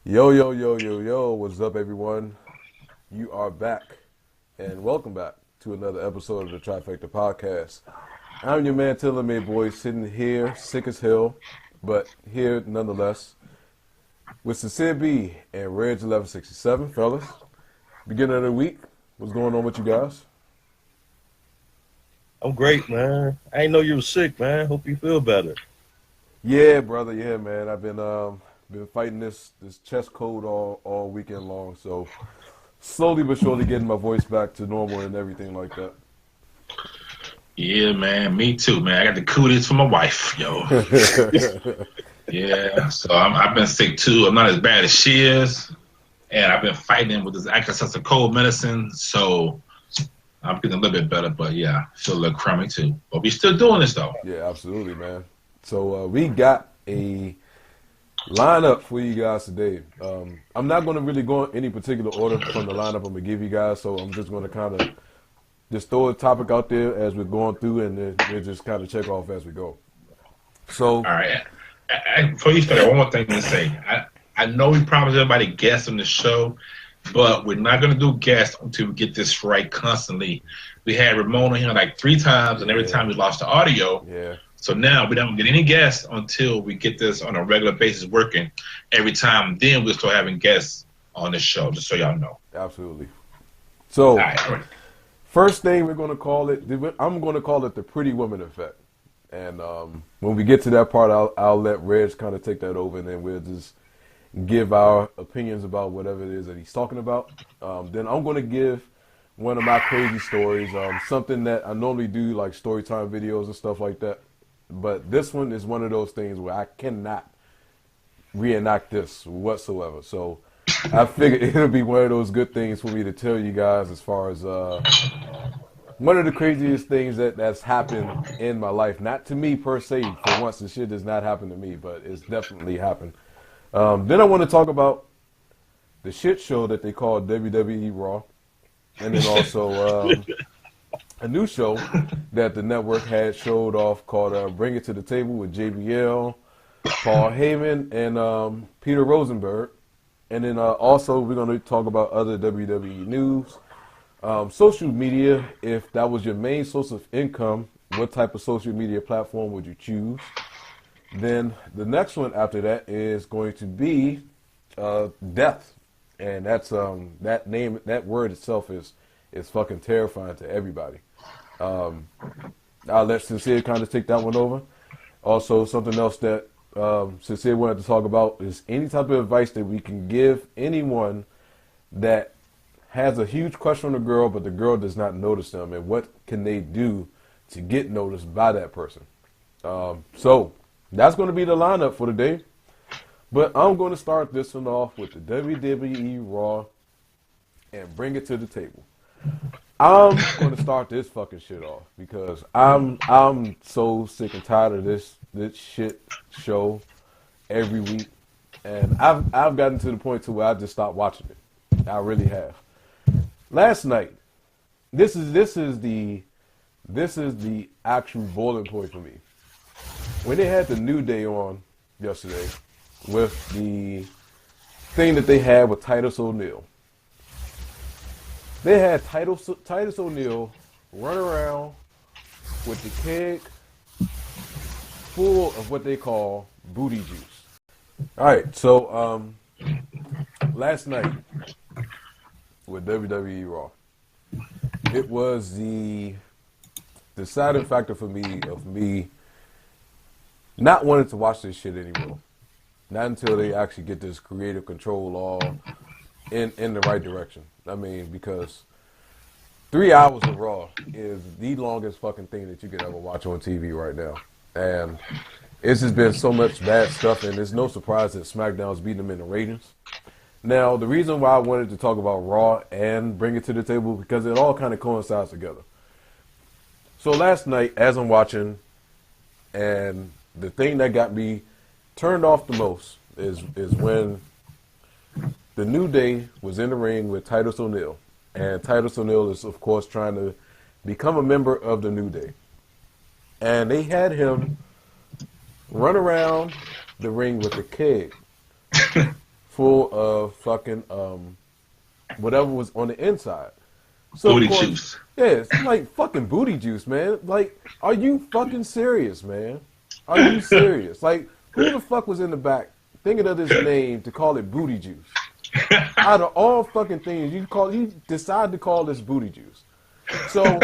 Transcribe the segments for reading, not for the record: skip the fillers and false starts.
Yo, yo, yo, yo, yo, what's up, everyone? You are back, and welcome back to another episode of the Trifecta podcast. I'm your man, Tiller May Boy, sitting here, sick as hell, but here nonetheless, with CincereB and Reg 1167, fellas. Beginning of the week, what's going on with you guys? I'm great, man. I didn't know you were sick, man. Hope you feel better. Yeah, brother, yeah, man. I've been fighting this chest cold all weekend long, so slowly but surely getting my voice back to normal and everything like Yeah, man, me too, man. I got the cooties for my wife, yo. that. Yeah, so I've been sick too. I'm not as bad as she is, and I've been fighting with this access to cold medicine, so I'm getting a little bit better. But yeah, feel a little crummy too. But we still doing this though. Yeah, absolutely, man. So we got a lineup for you guys today. I'm not going to really go in any particular order from the lineup I'm going to give you guys, so I'm just going to kind of just throw a topic out there as we're going through, and then we'll just kind of check off as we go. So, All right. Before you start, one more thing to say. I know we promised everybody guests on the show, but we're not going to do guests until we get this right constantly. We had Ramona here like 3 times, and every time we lost the audio. yeah, So now we don't get any guests until we get this on a regular basis working every time. Then we'll start having guests on the show, just so y'all know. absolutely. All So, right, all right. first thing we're going to call it, I'm going to call it the pretty woman effect. And when we get to that part, I'll let Reg kind of take that over, and then we'll just give our opinions about whatever it is that he's talking about. Then I'm going to give one of my crazy stories, something that I normally do, like story time videos and stuff like that. But this one is one of those things where I cannot reenact this whatsoever. So I figured it'll be one of those good things for me to tell you guys as far as one of the craziest things that's happened in my life. Not to me per se. For once, the shit does not happen to me, but it's definitely happened. Then I want to talk about the shit show that they call WWE Raw, and then also a new show that the network had showed off called Bring It to the Table with JBL, Paul Heyman, and Peter Rosenberg. And then also we're going to talk about other WWE news. Social media, if that was your main source of income, what type of social media platform would you choose? Then the next one after that is going to be death, and that's that word itself is fucking terrifying to everybody. I'll let Sincere kind of take that one over. Also, something else that Sincere wanted to talk about is any type of advice that we can give anyone that has a huge crush on a girl, but the girl does not notice them, and what can they do to get noticed by that person. So that's going to be the lineup for today. But I'm going to start this one off with the WWE Raw and bring it to the table. I'm going to start this fucking shit off because I'm so sick and tired of this shit show every week, and I've gotten to the point to where I just stopped watching it. I really have. Last night, this is the actual boiling point for me. When they had the New Day on yesterday with the thing that they had with Titus O'Neil, they had Titus O'Neil run around with the keg full of what they call booty juice. All right, so last night with WWE Raw, it was the deciding factor for me of me not wanting to watch this shit anymore. Not until they actually get this creative control all in the right direction. I mean, because 3 hours of Raw is the longest fucking thing that you could ever watch on TV right now. And it's just been so much bad stuff, and it's no surprise that SmackDown's beating them in the ratings. Now, the reason why I wanted to talk about Raw and bring it to the table, because it all kind of coincides together. So last night, as I'm watching, and the thing that got me turned off the most is when the New Day was in the ring with Titus O'Neil. And Titus O'Neil is, of course, trying to become a member of the New Day. And they had him run around the ring with a keg full of fucking whatever was on the inside. So Booty of course, juice. yeah, it's like fucking booty juice, man. Like, are you fucking serious, man? Are you serious? Like, who the fuck was in the back thinking of this name to call it booty juice? Out of all fucking things, you decide to call this booty juice. So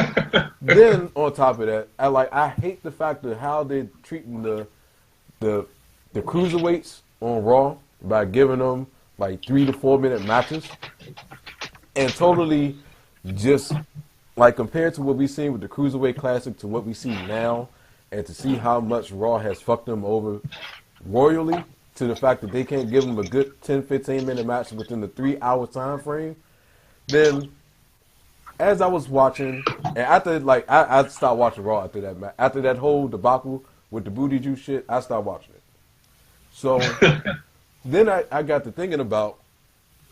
then on top of that, I hate the fact of how they're treating the cruiserweights on Raw by giving them like 3 to 4 minute matches, and totally just like compared to what we seen with the Cruiserweight Classic to what we see now, and to see how much Raw has fucked them over royally, to the fact that they can't give them a good 10, 15 minute match within the 3 hour time frame. Then as I was watching, and after I stopped watching Raw after that match, after that whole debacle with the booty juice shit, I stopped watching it. So then I got to thinking about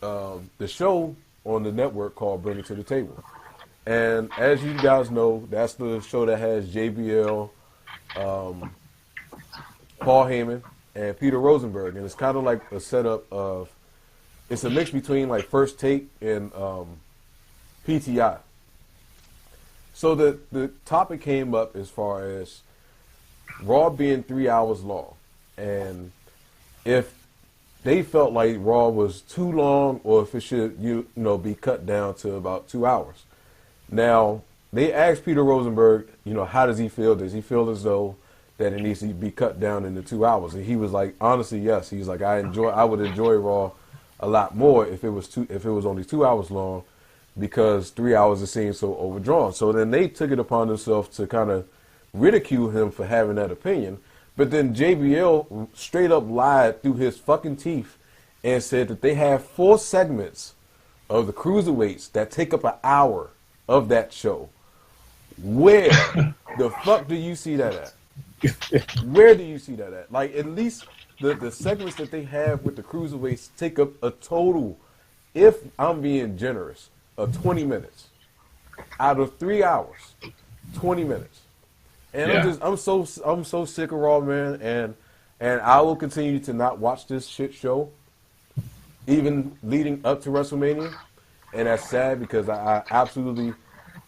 the show on the network called Bring It to the Table. And as you guys know, that's the show that has JBL, Paul Heyman, and Peter Rosenberg. And it's kind of like a setup of, it's a mix between like First Take and PTI. So the topic came up as far as Raw being 3 hours long. And if they felt like Raw was too long, or if it should be cut down to about 2 hours. Now, they asked Peter Rosenberg, how does he feel? Does he feel as though that it needs to be cut down into 2 hours? And he was like, honestly, yes. He's like, I would enjoy Raw a lot more if it was only 2 hours long, because 3 hours it seems so overdrawn. So then they took it upon themselves to kind of ridicule him for having that opinion. But then JBL straight up lied through his fucking teeth and said that they have 4 segments of the cruiserweights that take up an hour of that show. Where the fuck do you see that at? Where do you see that at? Like, at least the segments that they have with the cruiserweights take up a total, if I'm being generous, of 20 minutes. Out of 3 hours, 20 minutes. And yeah. I'm so sick of Raw, man, and I will continue to not watch this shit show, even leading up to WrestleMania, and that's sad because I absolutely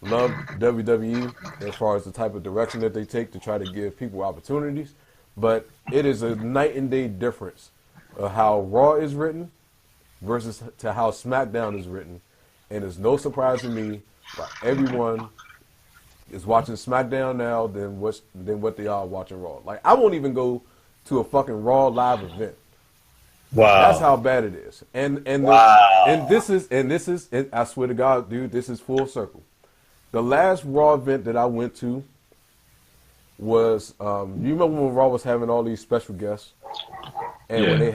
love WWE as far as the type of direction that they take to try to give people opportunities, but it is a night and day difference of how Raw is written versus to how SmackDown is written, and it's no surprise to me why everyone is watching SmackDown now than what they are watching Raw. Like, I won't even go to a fucking Raw live event. Wow, that's how bad it is. And this is I swear to God, dude, this is full circle. The last Raw event that I went to was you remember when Raw was having all these special guests, and when they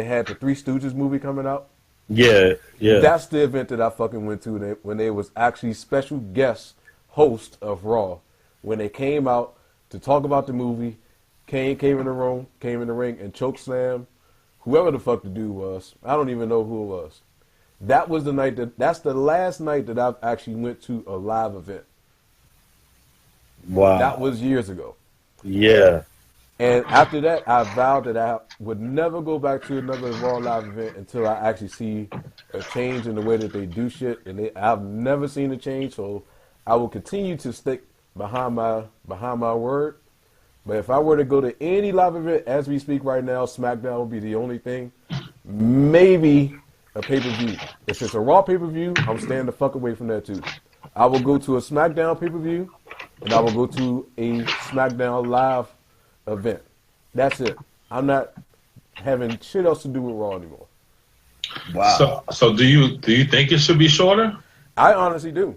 had the Three Stooges movie coming out. Yeah. That's the event that I fucking went to when they was actually special guests. Host of Raw, when they came out to talk about the movie, came in the ring and chokeslam whoever the fuck the dude was. I don't even know who it was. That was the night that's the last night that I've actually went to a live event. Wow. That was years ago. Yeah. And after that, I vowed that I would never go back to another Raw live event until I actually see a change in the way that they do shit. And I've never seen a change, so I will continue to stick behind my word. But if I were to go to any live event as we speak right now, SmackDown will be the only thing. Maybe a pay-per-view. If it's a Raw pay-per-view, I'm staying the fuck away from that too. I will go to a SmackDown pay-per-view, and I will go to a SmackDown live event. That's it. I'm not having shit else to do with Raw anymore. Wow. So do you think it should be shorter? I honestly do.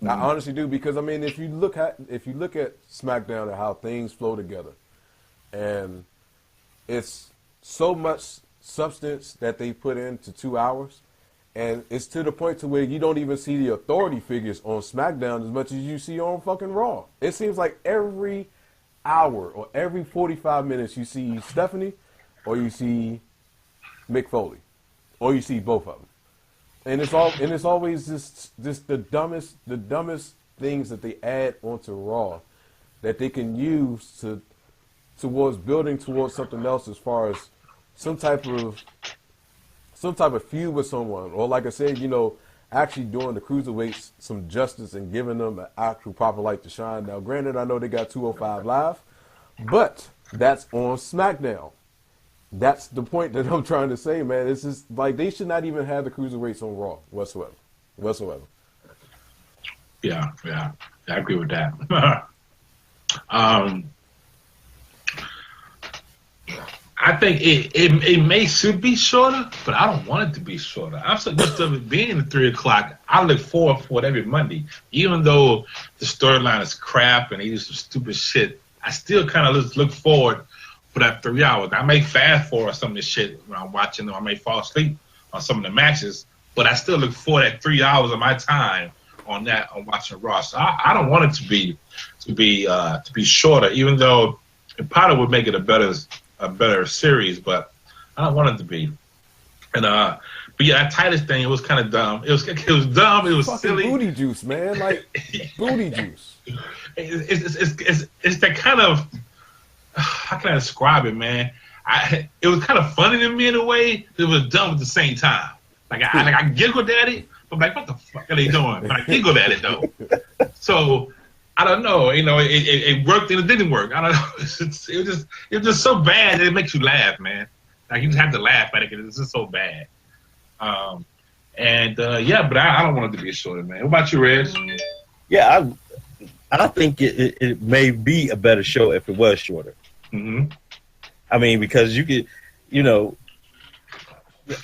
I honestly do, because I mean, if you look at SmackDown and how things flow together, and it's so much substance that they put into 2 hours, and it's to the point to where you don't even see the authority figures on SmackDown as much as you see on fucking Raw. It seems like every hour or every 45 minutes you see Stephanie, or you see Mick Foley, or you see both of them. And it's always just the dumbest things that they add onto Raw that they can use towards building towards something else, as far as some type of some type of feud with someone, or like I said, actually doing the cruiserweights some justice and giving them an actual proper light to shine. Now, granted, I know they got 205 Live, but that's on SmackDown. That's the point that I'm trying to say, man. It's just like they should not even have the cruiserweights on Raw whatsoever. Yeah, I agree with that. I think it should be shorter, but I don't want it to be shorter. I'm so used to it being at 3 o'clock. I look forward for it every Monday, even though the storyline is crap and they do some stupid shit. I still kind of look forward for that 3 hours. I may fast forward some of this shit when I'm watching them. I may fall asleep on some of the matches, but I still look forward at 3 hours of my time on watching Raw. So I don't want it to be shorter, even though it probably would make it a better series, but I don't want it to be. And but yeah, that Titus thing, it was kind of dumb. It was dumb. It was fucking silly. Booty juice, man. Like booty juice. It's that kind of, how can I describe it, man? It was kind of funny to me in a way. It was dumb at the same time. Like I giggled at it, but I'm like, what the fuck are they doing? But I giggled at it though. So I don't know. It worked and it didn't work. I don't know. It was just so bad that it makes you laugh, man. Like you just have to laugh at it because it's just so bad. But I don't want it to be shorter, man. What about you, Reg? Yeah, I think it may be a better show if it was shorter. Mm-hmm. I mean, because you could,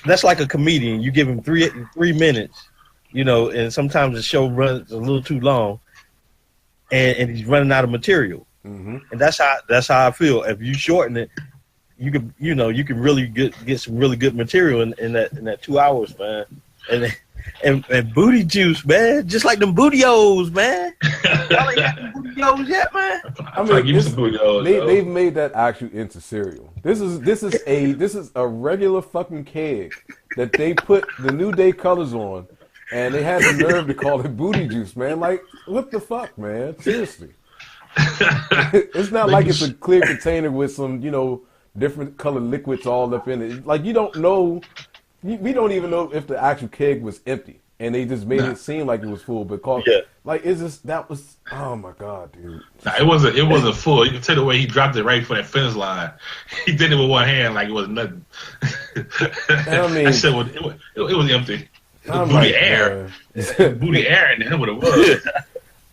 that's like a comedian. You give him 3 minutes, and sometimes the show runs a little too long, and he's running out of material. Mm-hmm. And that's how I feel. If you shorten it, you can really get some really good material in that 2 hours, man. And booty juice, man, just like them booty-os, man. Y'all ain't got them booty-os yet, man. I mean, they've made that actually into cereal. This is a regular fucking keg that they put the New Day colors on, and they had the nerve to call it booty juice, man. Like, what the fuck, man? Seriously. It's not like it's a clear container with some, different colored liquids all up in it. Like, you don't know. We don't even know if the actual keg was empty, and they just made it seem like it was full. Because, oh my god, dude. Nah, it wasn't full. You can tell the way he dropped it right for that finish line. He did it with one hand like it was nothing. I mean, that shit it was empty. Booty air, and that's what it was.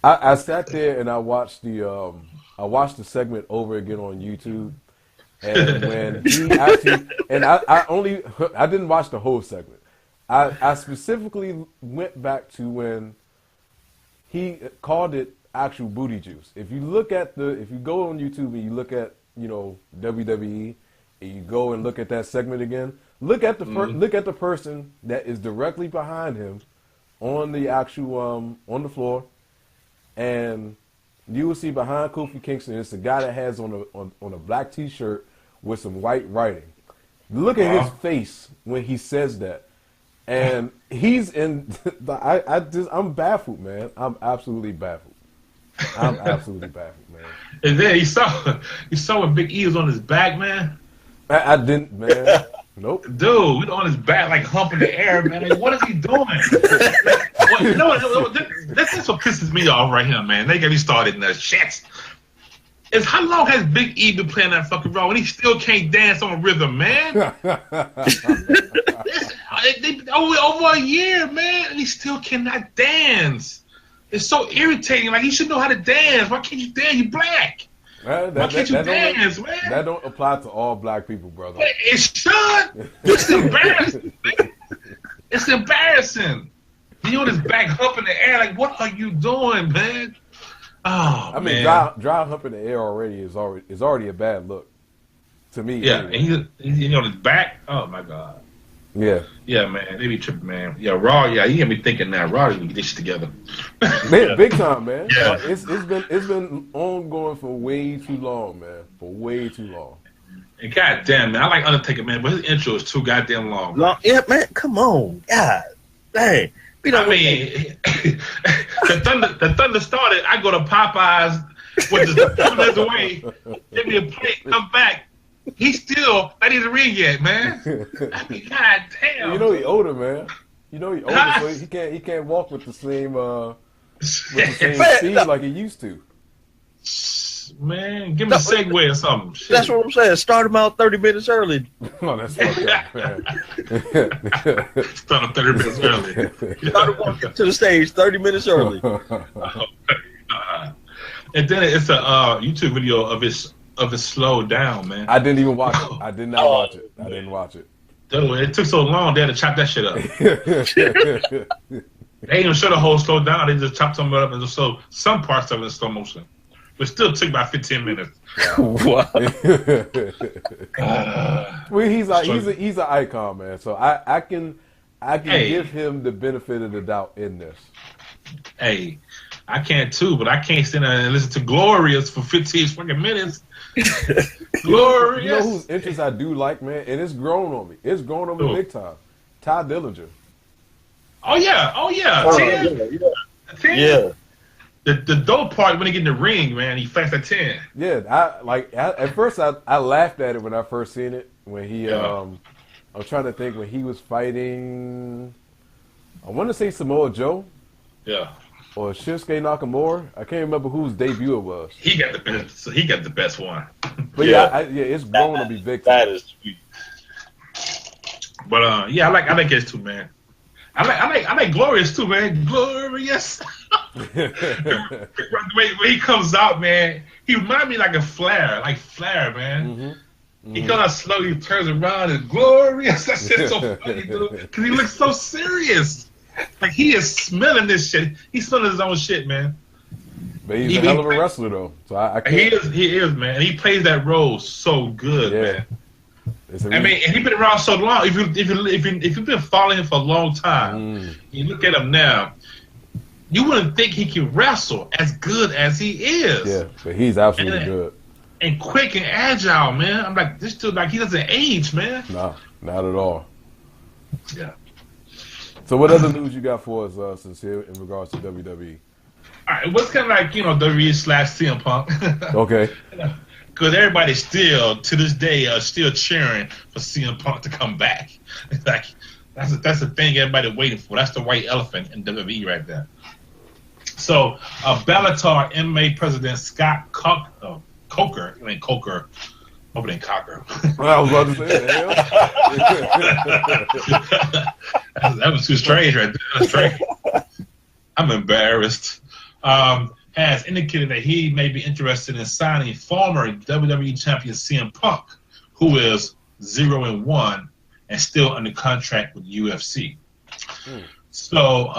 I sat there and I watched the segment over again on YouTube. And when he actually, and I didn't watch the whole segment. I specifically went back to when he called it actual booty juice. If you go on YouTube and you look at, WWE, and you go and look at that segment again, look at the person that is directly behind him on the actual, on the floor, and you will see behind Kofi Kingston, it's a guy that has on a black T-shirt with some white writing. Look at his face when he says that, and he's in. I'm baffled, man. I'm absolutely baffled. Man. And then you saw when Big E was on his back, man. I didn't, man. Nope. Dude, on his back, like humping the air, man. Like, what is he doing? This is what pisses me off right here, man. They get me started in the shits. Is how long has Big E been playing that fucking role and he still can't dance on rhythm, man? Over a year, man, and he still cannot dance. It's so irritating. Like, he should know how to dance. Why can't you dance? You black. Why can't you dance, man? That don't apply to all black people, brother. But it should. It's embarrassing. It's embarrassing. He on his back humping the air. Like, what are you doing, man? Oh, I mean, man. dry humping the air is already a bad look to me. Yeah, anyway. and he's on his back. Oh my god. Yeah. Yeah, man. They be tripping, man. Yeah, Raw. Yeah, you got me thinking now. Raw is gonna get this shit together. Man, big time, man. Yeah. It's been ongoing for way too long, man. For way too long. And goddamn, man, I like Undertaker, man, but his intro is too goddamn long. Yeah, man. Come on, God, dang. I mean, the thunder started. I go to Popeyes, which is 7 minutes away. Give me a plate, come back. He's still not in the ring yet, man. I mean, god damn. You know he older, man. You know he older, so he can't walk with the same speed like he used to. Man, give me a segue or something. Shit. That's what I'm saying. Start him out 30 minutes early. Oh, that's fucked up, man. Start him 30 minutes early. Start him walking to the stage 30 minutes early. And then it's a YouTube video of his slow down, man. I didn't even watch it. I did not watch it. I didn't watch it. Dude, it took so long they had to chop that shit up. They didn't even show the whole slow down. They just chopped some of it up and just showed some parts of it in slow motion. But still took about 15 minutes. What? Well, he's an icon, man. So I can give him the benefit of the doubt in this. Hey, I can too, but I can't sit there and listen to Glorious for 15 fucking minutes. Glorious. You know whose interest I do like, man, and it's grown on me. It's grown on me big time. Ty Dillinger. Oh yeah. Yeah. The dope part when he get in the ring, man, he fights at 10. Yeah, at first I laughed at it when I first seen it. When he, I'm trying to think when he was fighting. I want to say Samoa Joe. Yeah. Or Shinsuke Nakamura. I can't remember whose debut it was. He got the best. He got the best one. But it's grown to be big time. That is sweet. But I like his too, man. I like Glorious too, man. Glorious. When he comes out, man, he reminds me like Flair, man. Mm-hmm. He comes out slow, he turns around and Glorious. That shit's so funny, dude. Because he looks so serious. Like he is smelling this shit. He's smelling his own shit, man. But he's a hell of a wrestler, though. So I can't. He is, man. And he plays that role so good, man. I mean, and he's been around so long. If you've been following him for a long time, you look at him now, you wouldn't think he can wrestle as good as he is. Yeah, but he's absolutely good. And quick and agile, man. I'm like, this dude, like, he doesn't age, man. Nah, not at all. Yeah. So what other news you got for us, Sincere, in regards to WWE? All right, what's kind of like, WWE/CM Punk. Okay. Because everybody still, to this day, are still cheering for CM Punk to come back. Like, that's the thing everybody waiting for. That's the white elephant in WWE right there. So, Bellator MMA President Scott Coker. Hope it ain't Cocker. I was about to say that. That was too strange right there. That's strange. I'm embarrassed. Has indicated that he may be interested in signing former WWE champion CM Punk, who is 0-1 and still under contract with UFC. So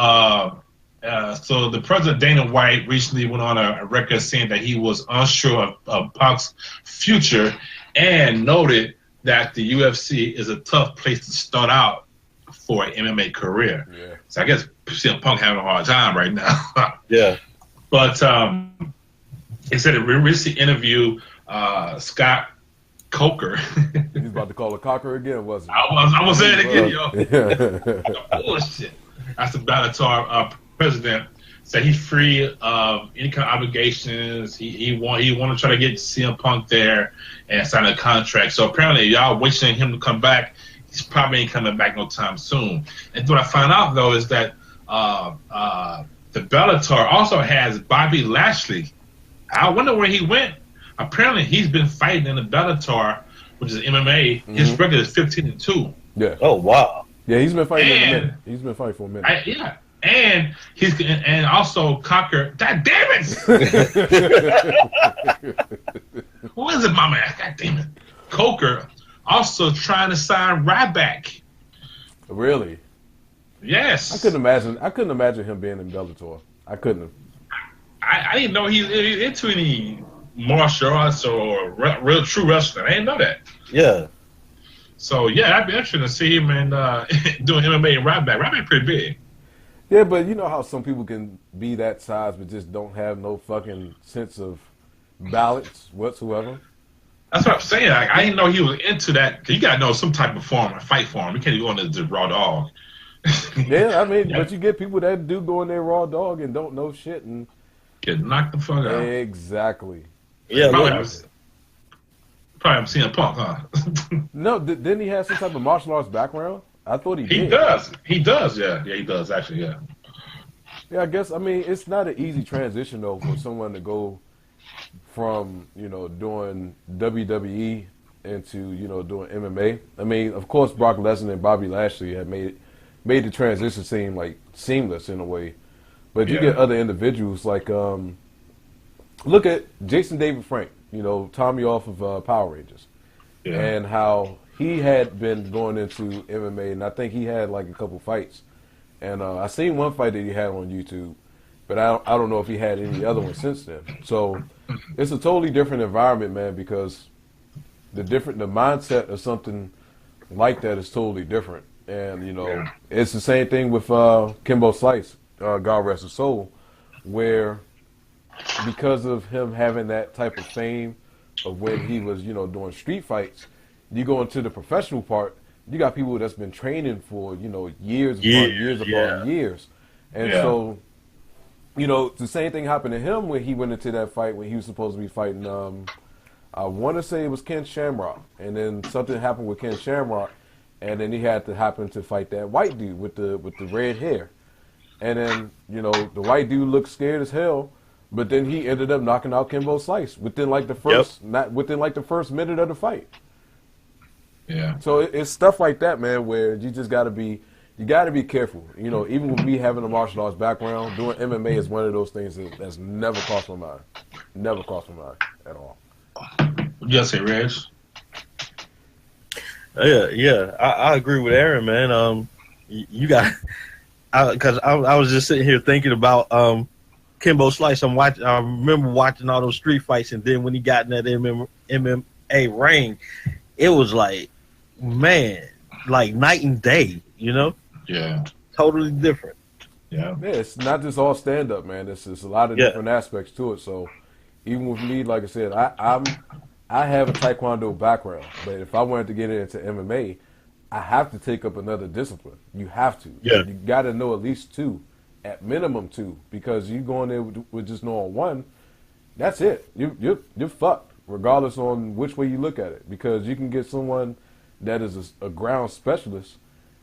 the president, Dana White, recently went on a record saying that he was unsure of Punk's future and noted that the UFC is a tough place to start out for an MMA career. Yeah. So I guess CM Punk having a hard time right now. Yeah. But he said in a recent interview, Scott Coker. He's about to call it Cocker again, wasn't he? I was saying it again, yo. Bullshit. That's the Bellator president. Said he's free of any kind of obligations. He want to try to get CM Punk there and sign a contract. So apparently y'all wishing him to come back. He's probably ain't coming back no time soon. And what I found out though is that the Bellator also has Bobby Lashley. I wonder where he went. Apparently, he's been fighting in the Bellator, which is MMA. His record is 15-2. Yeah. Oh wow. Yeah, he's been fighting in a minute. He's been fighting for a minute. Yeah, and and also Cocker. God damn it! Who is it, my man? God damn it! Coker also trying to sign Ryback. Really? Yes. I couldn't imagine him being in Bellator. I couldn't. I didn't know he's into any martial arts or real true wrestling. I didn't know that. Yeah. So yeah, I'd be interested to see him and doing MMA and Ryback. Ryback pretty big. Yeah, but you know how some people can be that size but just don't have no fucking sense of balance whatsoever. That's what I'm saying. Like, I didn't know he was into that. 'Cause you gotta know some type of form, a fight form. You can't go into the raw dog. Yeah, I mean, but you get people that do go in there raw dog and don't know shit and get knocked the fuck out. Exactly. Yeah. Probably CM Punk, huh? No, didn't he have some type of martial arts background? I thought he did. He does. He does. Yeah. Yeah. He does actually. Yeah. Yeah, I guess. I mean, it's not an easy transition though for someone to go from doing WWE into doing MMA. I mean, of course, Brock Lesnar and Bobby Lashley have made the transition seem like seamless in a way, but you get other individuals like look at Jason David Frank, Tommy off of Power Rangers, and how he had been going into MMA, and I think he had like a couple fights, and I seen one fight that he had on YouTube, but I don't know if he had any other ones since then. So it's a totally different environment, man, because the mindset of something like that is totally different. And it's the same thing with Kimbo Slice, God rest his soul, where because of him having that type of fame of when he was doing street fights, you go into the professional part, you got people that's been training for years upon years upon years, and so the same thing happened to him when he went into that fight when he was supposed to be fighting. I want to say it was Ken Shamrock, and then something happened with Ken Shamrock, and then he had to happen to fight that white dude with the red hair, and then the white dude looked scared as hell, but then he ended up knocking out Kimbo Slice within like the first the first minute of the fight. Yeah. So it's stuff like that, man, where you just gotta be careful. Even with me having a martial arts background, doing MMA is one of those things that's never crossed my mind. Never crossed my mind at all. What you say, Reg? Yeah, I agree with Aaron, man. You got, because I was just sitting here thinking about Kimbo Slice. I remember watching all those street fights, and then when he got in that MMA ring, it was like, man, like night and day. Yeah. Totally different. Yeah. Yeah, it's not just all stand up, man. It's a lot of different aspects to it. So even with me, like I said, I have a Taekwondo background, but if I wanted to get into MMA, I have to take up another discipline. You have to. Yeah. You got to know at least two, at minimum two, because you go in there with just knowing one, that's it. You're fucked, regardless on which way you look at it, because you can get someone that is a ground specialist,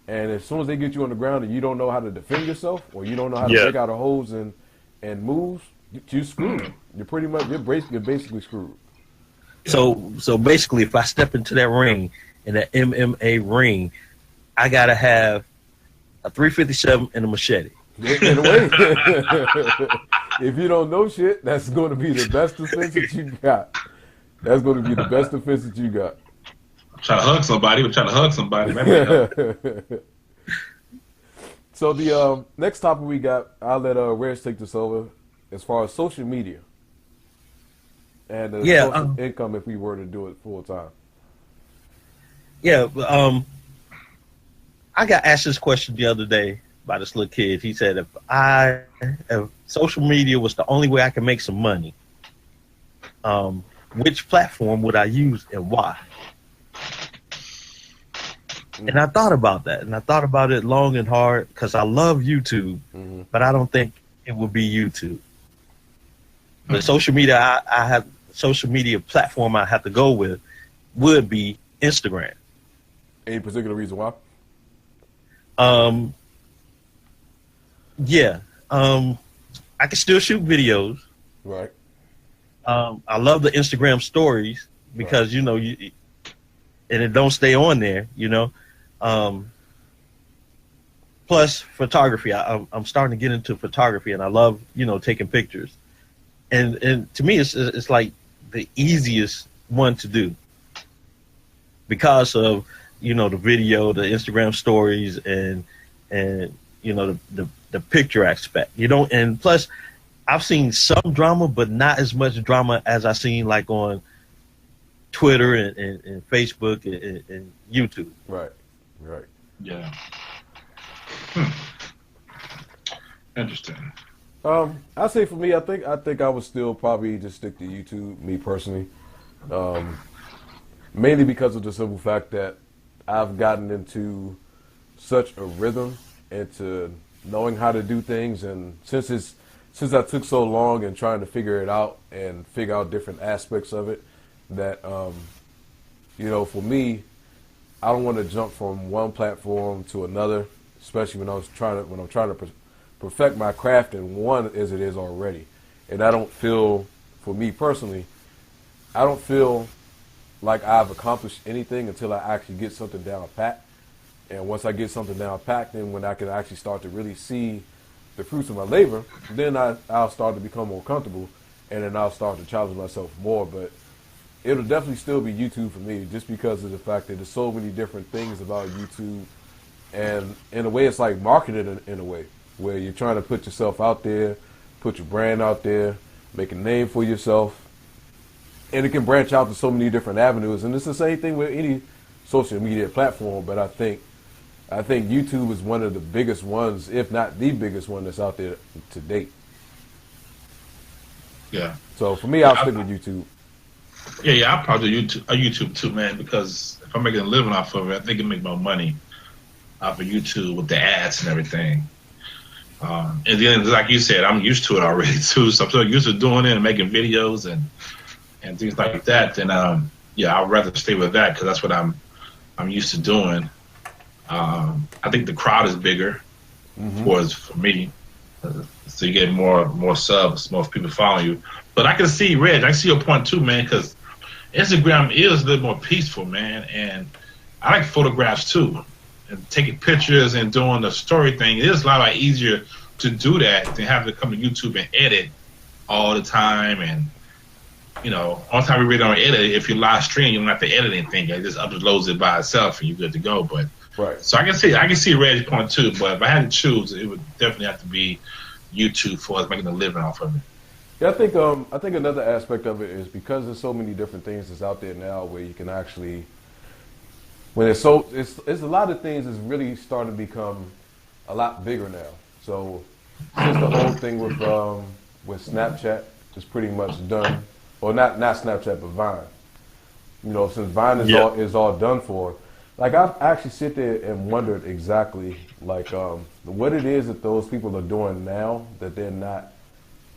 and as soon as they get you on the ground and you don't know how to defend yourself, or you don't know how to break out of holes and moves, you're screwed. You're basically screwed. So basically, if I step into that ring, in that MMA ring, I gotta have a 357 and a machete. In a way, if you don't know shit, that's going to be the best defense that you got. That's going to be the best defense that you got. Try to hug somebody. So the next topic we got, I'll let Reg take this over. As far as social media and social income, if we were to do it full time. Yeah, I got asked this question the other day by this little kid. He said, if social media was the only way I could make some money, which platform would I use and why? And I thought about that, and I thought about it long and hard because I love YouTube, but I don't think it would be YouTube. The social media social media platform I have to go with would be Instagram. Any particular reason why? I can still shoot videos. Right. I love the Instagram stories because and it don't stay on there. Plus photography. I'm starting to get into photography, and I love taking pictures. And to me, it's like the easiest one to do because of the video, the Instagram stories, and the picture aspect. And plus, I've seen some drama, but not as much drama as I've seen like on Twitter and Facebook and YouTube. Right. Yeah. Interesting. I say for me, I think I would still probably just stick to YouTube, me personally. Mainly because of the simple fact that I've gotten into such a rhythm into knowing how to do things, and since I took so long and trying to figure it out and figure out different aspects of it, that for me, I don't want to jump from one platform to another, especially when I'm trying to perfect my craft in one as it is already. And I don't feel, for me personally, I don't feel like I've accomplished anything until I actually get something down pat. And once I get something down pat, then when I can actually start to really see the fruits of my labor, then I'll start to become more comfortable, and then I'll start to challenge myself more. But it'll definitely still be YouTube for me, just because of the fact that there's so many different things about YouTube. And in a way, it's like marketing in a way, where you're trying to put yourself out there, put your brand out there, make a name for yourself. And it can branch out to so many different avenues. And it's the same thing with any social media platform, but I think YouTube is one of the biggest ones, if not the biggest one that's out there to date. Yeah. So for me, I'll stick with YouTube. Yeah, I'll probably do YouTube too, man, because if I'm making a living off of it, I think I can make more money off of YouTube with the ads and everything. And then, like you said, I'm used to it already too, so I'm so used to doing it and making videos and things like that. Then, yeah, I'd rather stay with that because that's what I'm used to doing. I think the crowd is bigger for me, so you get more subs, more people following you. But I can see, Reg, I see your point too, man, because Instagram is a little more peaceful, man, and I like photographs too, and taking pictures and doing the story thing. It is a lot easier to do that than have to come to YouTube and edit all the time. And all the time we really don't edit. If you live stream, you don't have to edit anything. It just uploads it by itself, and you're good to go. But right. So I can see Reg's point too. But if I had to choose, it would definitely have to be YouTube for us making a living off of it. Yeah, I think another aspect of it is because there's so many different things that's out there now where you can actually, when it's a lot of things that's really starting to become a lot bigger now. So since the whole thing with Snapchat is pretty much done, or not Snapchat but Vine. Since Vine is all done for, like I've actually sit there and wondered exactly like what it is that those people are doing now that they're not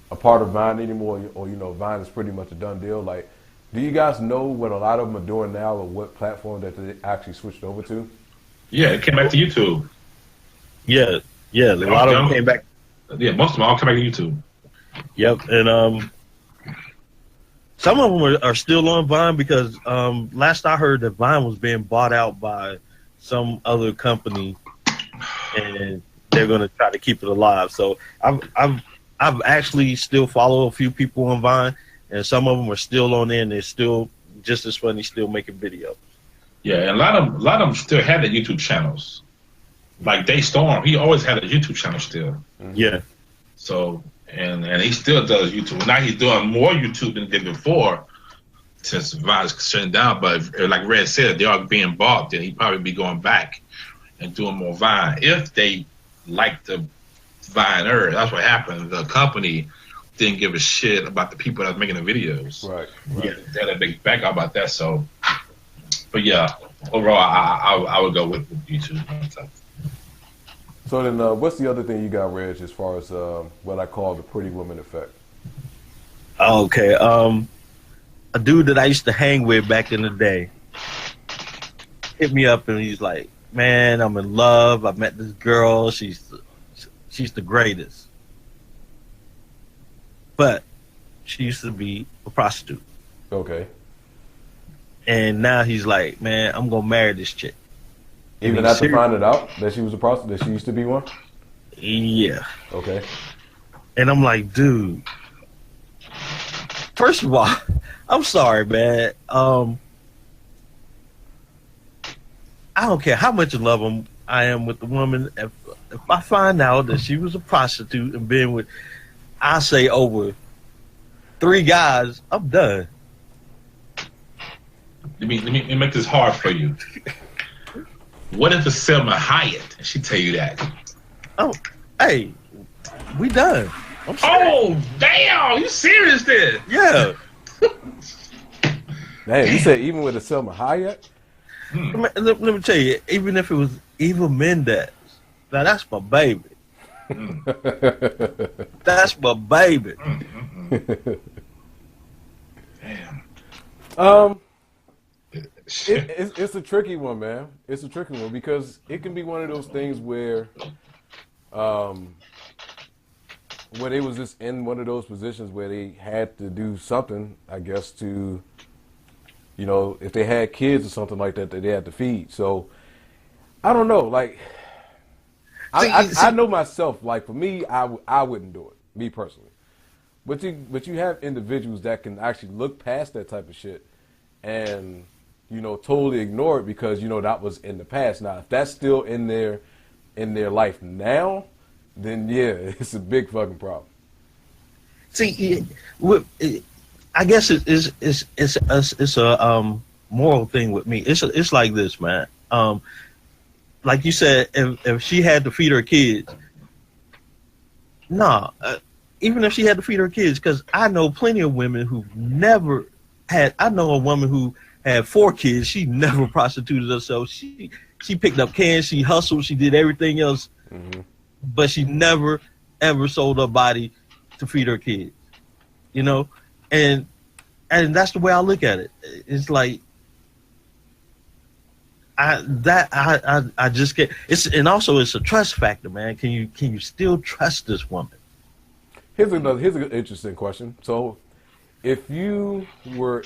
a part of Vine anymore, or Vine is pretty much a done deal. Like, do you guys know what a lot of them are doing now, or what platform that they actually switched over to? Yeah, it came back to YouTube. Yeah, a lot of them came back. Yeah, most of them all come back to YouTube. Yep, and some of them are still on Vine because last I heard that Vine was being bought out by some other company, and they're going to try to keep it alive. So I've actually still follow a few people on Vine, and some of them are still on there, and they're still just as funny, still making videos. Yeah, and a lot of them still have their YouTube channels. Like Day Storm, he always had a YouTube channel still. Yeah. So and he still does YouTube. Now he's doing more YouTube than he did before, since Vine's shutting down. But like Red said, they are being bought. Then he'd probably be going back and doing more Vine if they like the Viner. That's what happened. The company didn't give a shit about the people that was making the videos. Right. Yeah, they had a big back up about that. So, but yeah, overall, I would go with YouTube. So then, what's the other thing you got, Reg, as far as what I call the pretty woman effect? Okay, a dude that I used to hang with back in the day hit me up and he's like, "Man, I'm in love. I met this girl. She's the greatest, but she used to be a prostitute." Okay. And now he's like, "Man, I'm gonna marry this chick." Even after finding out that she was a prostitute, that she used to be one? Yeah. Okay. And I'm like, dude, first of all, I'm sorry, man. I don't care how much in love I am with the woman. If I find out that she was a prostitute and been with, I say over 3 guys, I'm done. Let me make this hard for you. What if it's Selma Hayek and she tell you that? Oh, hey, we done. Oh, damn! You serious then? Yeah. Damn, you said even with a Selma Hayek? Let me tell you, even if it was Eva Mendes, now that's my baby. That's my baby. Damn. It's a tricky one, man. It's a tricky one because it can be one of those things where they was just in one of those positions where they had to do something, I guess, to, if they had kids or something like that they had to feed. So I don't know. Like, I know myself. Like for me, I wouldn't do it, me personally. But you have individuals that can actually look past that type of shit and totally ignore it because that was in the past. Now, if that's still in their life now, then yeah, it's a big fucking problem. See, I guess it's a moral thing with me. It's like this, man. Like you said, if she had to feed her kids, even if she had to feed her kids, because I know plenty of women who've never had. I know a woman who had 4 kids. She never prostituted herself. She picked up cans. She hustled. She did everything else. Mm-hmm. But she never, ever sold her body to feed her kids, and that's the way I look at it. It's like I just get and also it's a trust factor, man. Can you still trust this woman? Here's an interesting question. So, if you were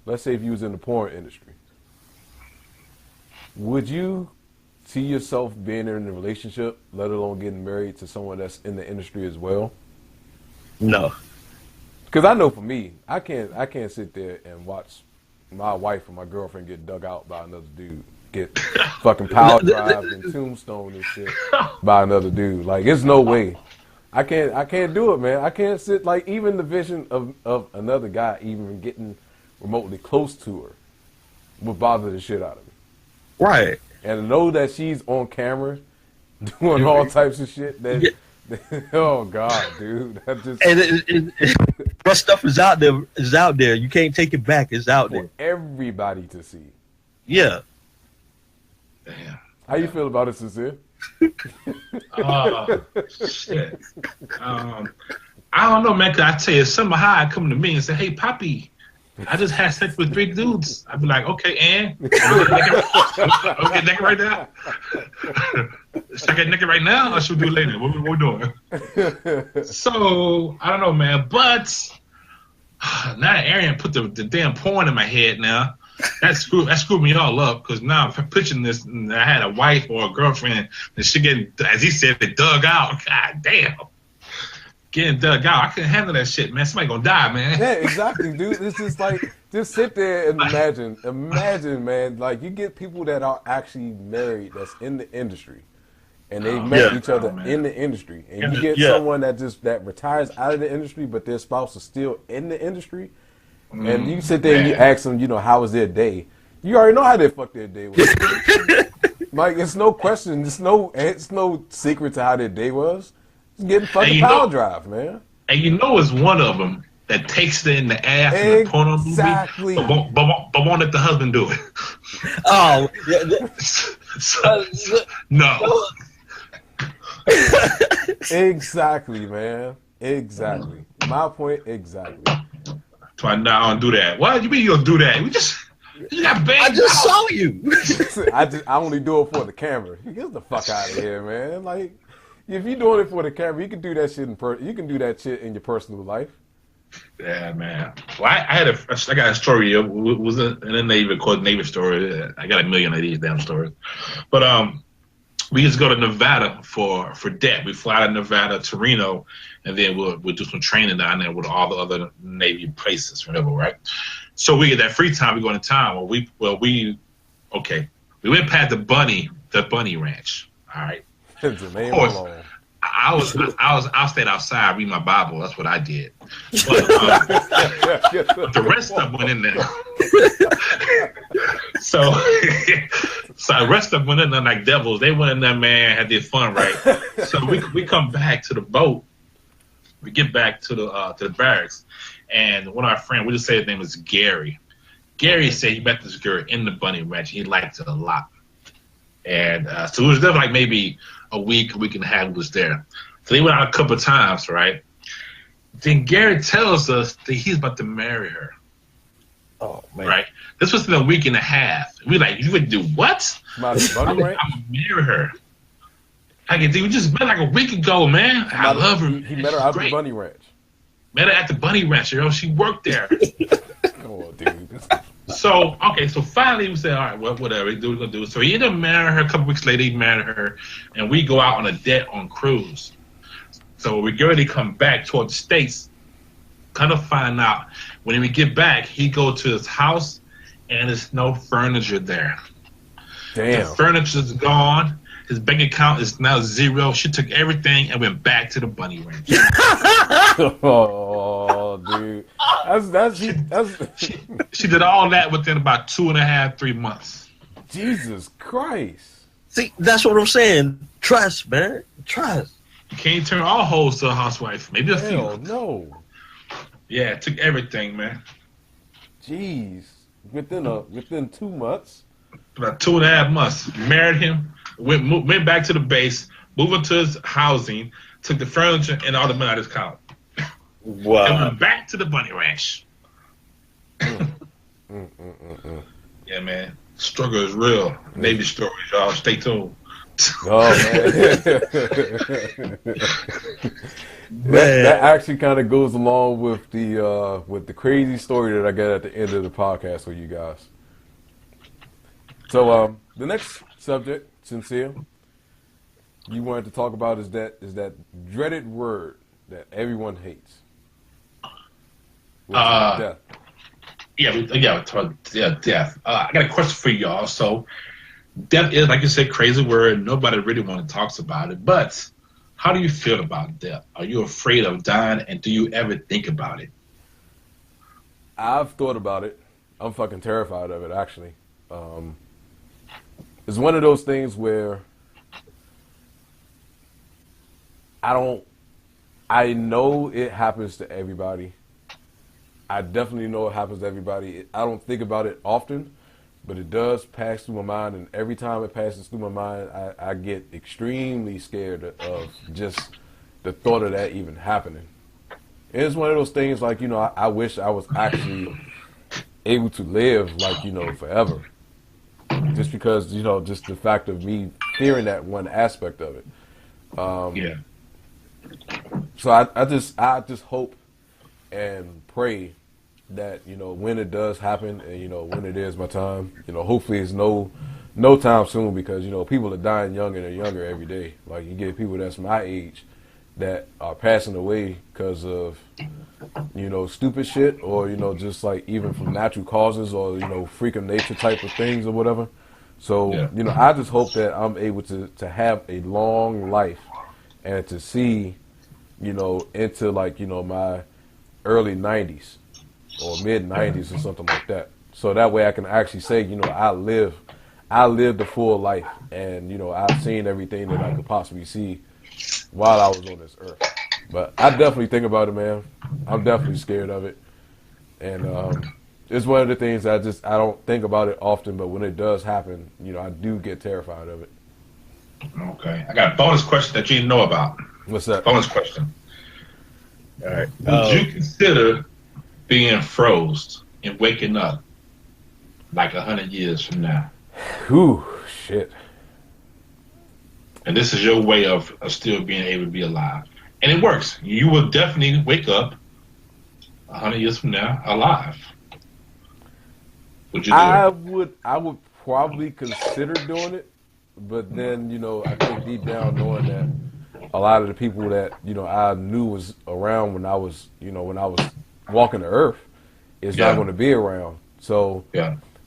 let's say if you was in the porn industry, would you see yourself being in a relationship, let alone getting married to someone that's in the industry as well? No. Because I know for me, I can't sit there and watch my wife or my girlfriend get dug out by another dude, get fucking power drive and tombstone and shit by another dude. Like, it's no way. I can't do it, man. I can't sit, like, even the vision of another guy even getting remotely close to her would bother the shit out of me. Right. And to know that she's on camera doing all types of shit, oh God, dude, that just that stuff is out there. You can't take it back. It's out there for everybody to see. Yeah. Damn. How you feel about it, Sincere? Shit. I don't know, man. Cause I tell you, some high come to me and say, "Hey, Poppy, I just had sex with 3 dudes." I'd be like, "Okay, and I'll get naked right now. Should I get naked right now, or should we do it later? What we doing?" So I don't know, man. But now that Arian put the damn porn in my head now, that screwed me all up. Because now I'm picturing this, and I had a wife or a girlfriend, and she getting, as he said, dug out. God damn. Getting dug out. I couldn't handle that shit, man. Somebody gonna die, man. Yeah, exactly, dude. It's just like, just sit there and imagine, man. Like, you get people that are actually married that's in the industry, and they met each other in the industry, and you get someone that retires out of the industry, but their spouse is still in the industry, and you sit there and you ask them, how was their day? You already know how they fuck their day was. Like, it's no question. It's no secret to how their day was. Getting fucking power drive, man. And it's one of them that takes it in the ass in the porno movie, but won't let the husband do it. Oh, no. Exactly, man. Exactly. My point exactly. So I don't do that. Why do you mean you don't do that? You got banged. I just saw you. I only do it for the camera. Get the fuck out of here, man. Like, if you're doing it for the camera, you can do that shit you can do that shit in your personal life. Yeah, man. Well, I got a story. It was in the Navy, called Navy story. I got a million of these damn stories. But we just go to Nevada for debt. We fly to Nevada to Reno, and then we'll do some training down there with all the other Navy places, whatever, right? So we get that free time. We go into town. We went past the bunny Ranch. All right. Of course, I stayed outside reading my Bible. That's what I did. But the rest of them went in there. So the rest of them went in there like devils. They went in there, man, had their fun, right? So we come back to the boat. We get back to the barracks, and one of our friends, we just say his name is Gary. Gary said he met this girl in the bunny ranch. He liked it a lot. And so it was there like maybe a week and a half was there. So they went out a couple of times, right? Then Gary tells us that he's about to marry her. Oh, man. Right? This was in a week and a half. We like, you would do what? Bunny I'm ranch? gonna marry her. I can do. We just met like a week ago, man. I love her. He met her out the bunny ranch. Met her at the bunny ranch. You know, she worked there. Oh, dude. So finally we said, all right, well, whatever, we do what we're gonna do. So he ended up marrying her. A couple weeks later, he married her, and we go out on a date on cruise. So we get ready to come back toward the States. Kind of find out when we get back, he go to his house, and there's no furniture there. Damn. The furniture's gone. His bank account is now zero. She took everything and went back to the bunny ranch. Oh, dude. She did all that within about 2.5, 3 months. Jesus Christ. See, that's what I'm saying. Trust, man. Trust. You can't turn all hoes to a housewife. Maybe a few. Hell no. Yeah, it took everything, man. Jeez. Within 2 months. About 2.5 months. Married him. Went back to the base. Moved into his housing. Took the furniture and all the money out of his account. Wow. And went back to the bunny ranch. Yeah, man. Struggle is real. Navy stories, y'all. Stay tuned. Oh, man. That actually kind of goes along with the crazy story that I got at the end of the podcast with you guys. So the next subject, Sincere, you wanted to talk about is that dreaded word that everyone hates. Death. Death. I got a question for y'all. So, death is, like you said, crazy word. Nobody really want to talk about it. But how do you feel about death? Are you afraid of dying, and do you ever think about it? I've thought about it. I'm fucking terrified of it, actually. It's one of those things where I know it happens to everybody. I definitely know it happens to everybody. I don't think about it often, but it does pass through my mind, and every time it passes through my mind, I get extremely scared of just the thought of that even happening. It's one of those things like, I wish I was actually able to live like, forever. Just because, just the fact of me fearing that one aspect of it. Yeah. So I just hope and pray that, when it does happen and, when it is my time, hopefully it's no time soon, because, people are dying younger and younger every day. Like, you get people that's my age that are passing away because of, stupid shit, or, just like even from natural causes, or, freak of nature type of things or whatever. So, yeah. I just hope that I'm able to have a long life and to see, into like, my early 90s or mid 90s or something like that. So that way I can actually say, I lived the full life, and, I've seen everything that I could possibly see while I was on this earth. But I definitely think about it, man. I'm definitely scared of it. And it's one of the things I don't think about it often, but when it does happen, I do get terrified of it. Okay. I got a bonus question that you didn't know about. What's that? Bonus question. All right. Would you consider being froze and waking up like 100 years from now? Whew, shit. And this is your way of still being able to be alive. And it works. You will definitely wake up 100 years from now alive. Would you do it? I would probably consider doing it, but then, I think deep down knowing that a lot of the people that, I knew was around when I was walking the earth is not going to be around. So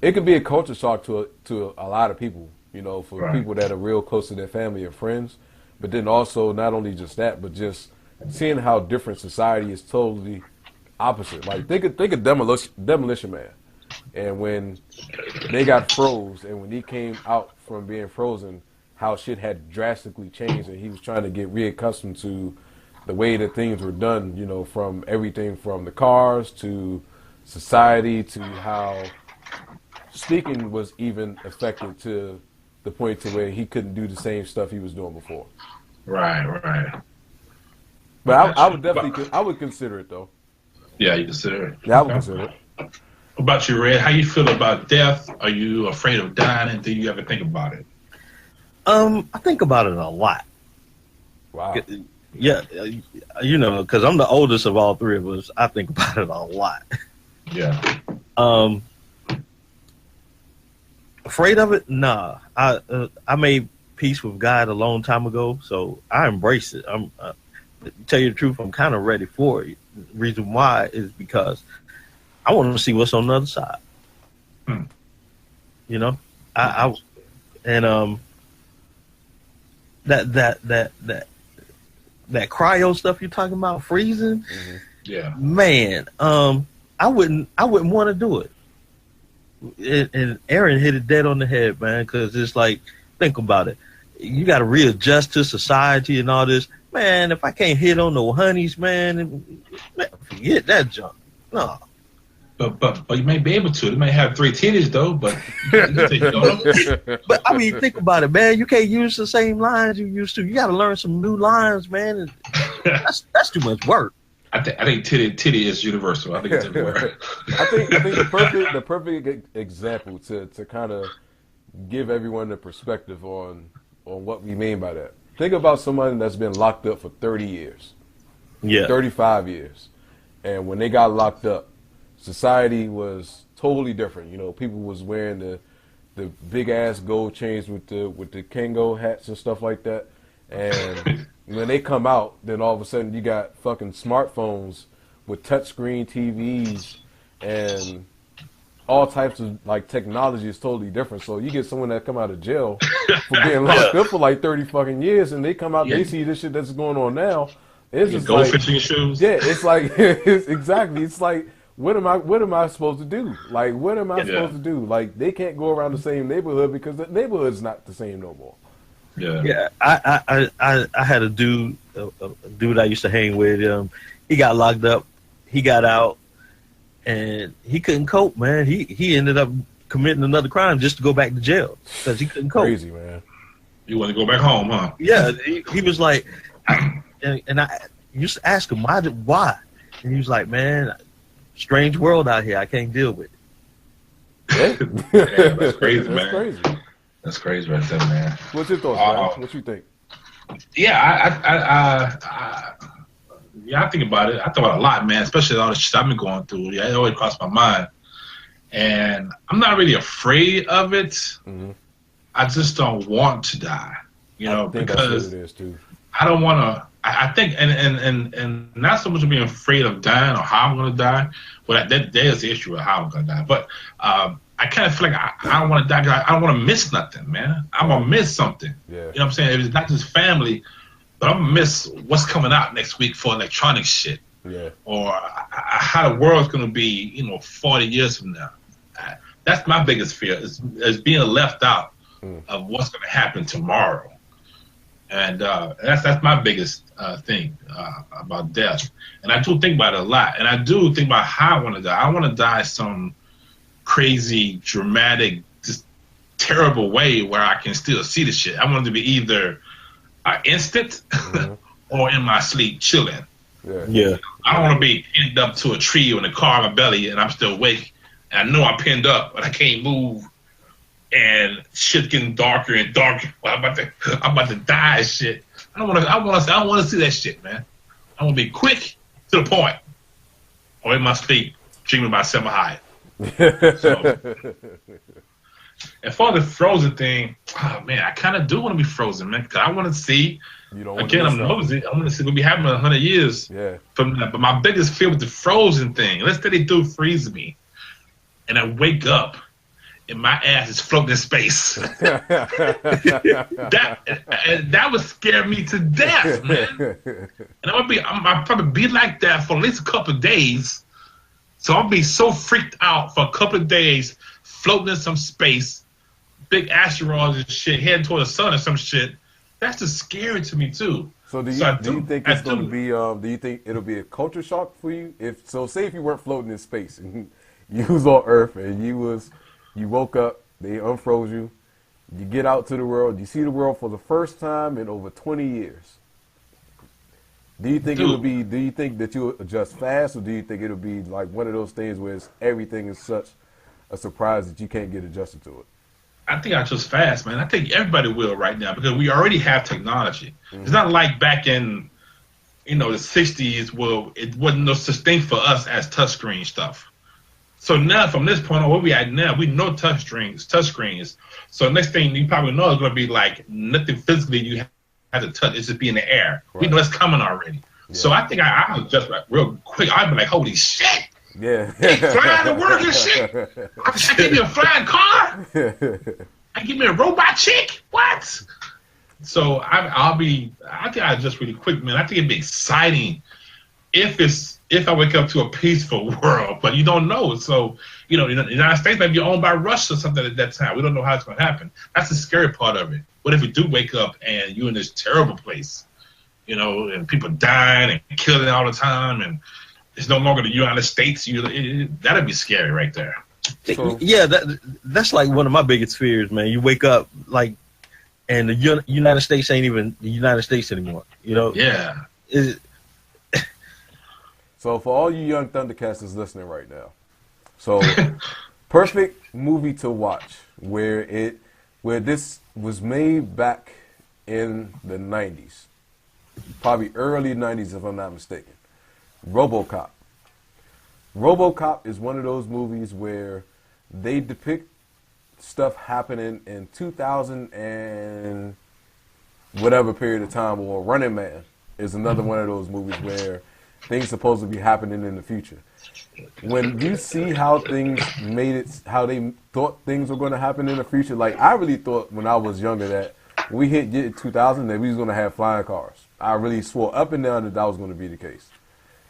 it could be a culture shock to a lot of people, for people that are real close to their family and friends. But then also not only just that, but just seeing how different society is totally opposite. Like think of Demolition Man, and when they got froze, and when he came out from being frozen, how shit had drastically changed, and he was trying to get reaccustomed to the way that things were done, from everything from the cars to society to how speaking was even affected to the point to where he couldn't do the same stuff he was doing before. Right. But I would definitely, I would consider it though. Yeah, you consider it. Yeah, I would consider it. What about you, Red? How you feel about death? Are you afraid of dying? And do you ever think about it? I think about it a lot. Wow. Yeah, because I'm the oldest of all three of us. I think about it a lot. Yeah. Afraid of it? Nah. I made peace with God a long time ago, so I embrace it. To tell you the truth, I'm kind of ready for it. The reason why is because I want to see what's on the other side. You know, that cryo stuff you're talking about, freezing. Mm-hmm. Yeah, man. I wouldn't want to do it. And Aaron hit it dead on the head, man. Because it's like, think about it. You got to readjust to society and all this, man. If I can't hit on no honeys, man, forget that junk. No. But you may be able to. You may have 3 titties though, but but I mean, think about it, man. You can't use the same lines you used to. You got to learn some new lines, man. And that's too much work. I think titty is universal. I think it's everywhere. I think the perfect example to kind of give everyone the perspective on what we mean by that. Think about someone that's been locked up for 30 years, 35 years, and when they got locked up, society was totally different. You know, people was wearing the big ass gold chains with the Kango hats and stuff like that. And when they come out, then all of a sudden you got fucking smartphones with touchscreen TVs and all types of like technology is totally different. So you get someone that come out of jail for being locked up for like 30 fucking years, and they come out, they see this shit that's going on now. It's just gold like fishing shoes. Yeah, it's like exactly. It's like what am I supposed to do? Like what am I supposed to do? Like they can't go around the same neighborhood because the neighborhood's not the same no more. Yeah. I had a dude I used to hang with. He got locked up. He got out, and he couldn't cope, man. He ended up committing another crime just to go back to jail because he couldn't cope. Crazy, man. You want to go back home, huh? Yeah. He was like, and I used to ask him why, and he was like, man, strange world out here. I can't deal with it. Yeah, that's crazy, man. That's crazy. That's crazy right there, man. What's your thoughts, man? What you think? Yeah, I think about it. I thought about it a lot, man, especially all the shit I've been going through. Yeah, it always crossed my mind. And I'm not really afraid of it. Mm-hmm. I just don't want to die, because it is too. I don't want to. I think, and not so much of being afraid of dying or how I'm going to die. Well, there's the issue of how I'm going to die. But I kind of feel like I don't want to die because I don't want to miss nothing, man. I'm going to miss something. Yeah. You know what I'm saying? It's not just family, but I'm going to miss what's coming out next week for electronic shit. Yeah. Or how the world's going to be, 40 years from now. That's my biggest fear is being left out of what's going to happen tomorrow. And that's my biggest thing about death. And I do think about it a lot. And I do think about how I want to die. I want to die some crazy, dramatic, just terrible way where I can still see the shit. I want it to be either instant or in my sleep chilling. Yeah. I don't want to be pinned up to a tree or in a car in my belly and I'm still awake. And I know I'm pinned up, but I can't move. And shit getting darker and darker. I'm about to die and shit. I don't want to see that shit, man. I want to be quick to the point. Or in my sleep, dreaming about Selma Hayek. So, and for the frozen thing, oh man, I kind of do want to be frozen, man, because I want to see. Again, I'm nosy. I want to see what be happening in 100 years. Yeah. From that. But my biggest fear with the frozen thing, let's say they do freeze me, and I wake up, and my ass is floating in space. that would scare me to death, man. And I'll probably be like that for at least a couple of days. So I'll be so freaked out for a couple of days, floating in some space, big asteroids and shit, heading toward the sun or some shit. That's just scary to me too. So do you think it's going to be? Do you think it'll be a culture shock for you? Say if you weren't floating in space and you was on Earth and you woke up, they unfroze you, you get out to the world, you see the world for the first time in over 20 years. Do you think it would be? Do you think that you adjust fast, or do you think it'll be like one of those things where everything is such a surprise that you can't get adjusted to it? I think I adjust fast, man. I think everybody will right now because we already have technology. Mm-hmm. It's not like back in, the 60s where it wasn't no such thing for us as touchscreen stuff. So now, from this point on, where we at now, we know touchscreens. So next thing you probably know is going to be like nothing physically you have to touch. It's just be in the air. Right. We know it's coming already. Yeah. So I think I'll adjust real quick. I'll be like, holy shit. Yeah. Flying to work and shit. I give me a flying car. I give me a robot chick. What? So I think I adjust really quick, man. I think it'd be exciting if I wake up to a peaceful world, but you don't know. So, the United States may be owned by Russia or something at that time. We don't know how it's going to happen. That's the scary part of it. What if you do wake up and you're in this terrible place, and people dying and killing all the time, and it's no longer the United States? That'd be scary right there. So, yeah, that's like one of my biggest fears, man. You wake up and the United States ain't even the United States anymore. Yeah. So for all you young Thundercasters listening right now, so perfect movie to watch where this was made back in the 90s, probably early 90s if I'm not mistaken. RoboCop. RoboCop is one of those movies where they depict stuff happening in 2000 and whatever period of time, or Running Man is another one of those movies where things supposed to be happening in the future. When you see how things how they thought things were going to happen in the future, like I really thought when I was younger that when we hit 2000 that we was going to have flying cars. I really swore up and down that was going to be the case.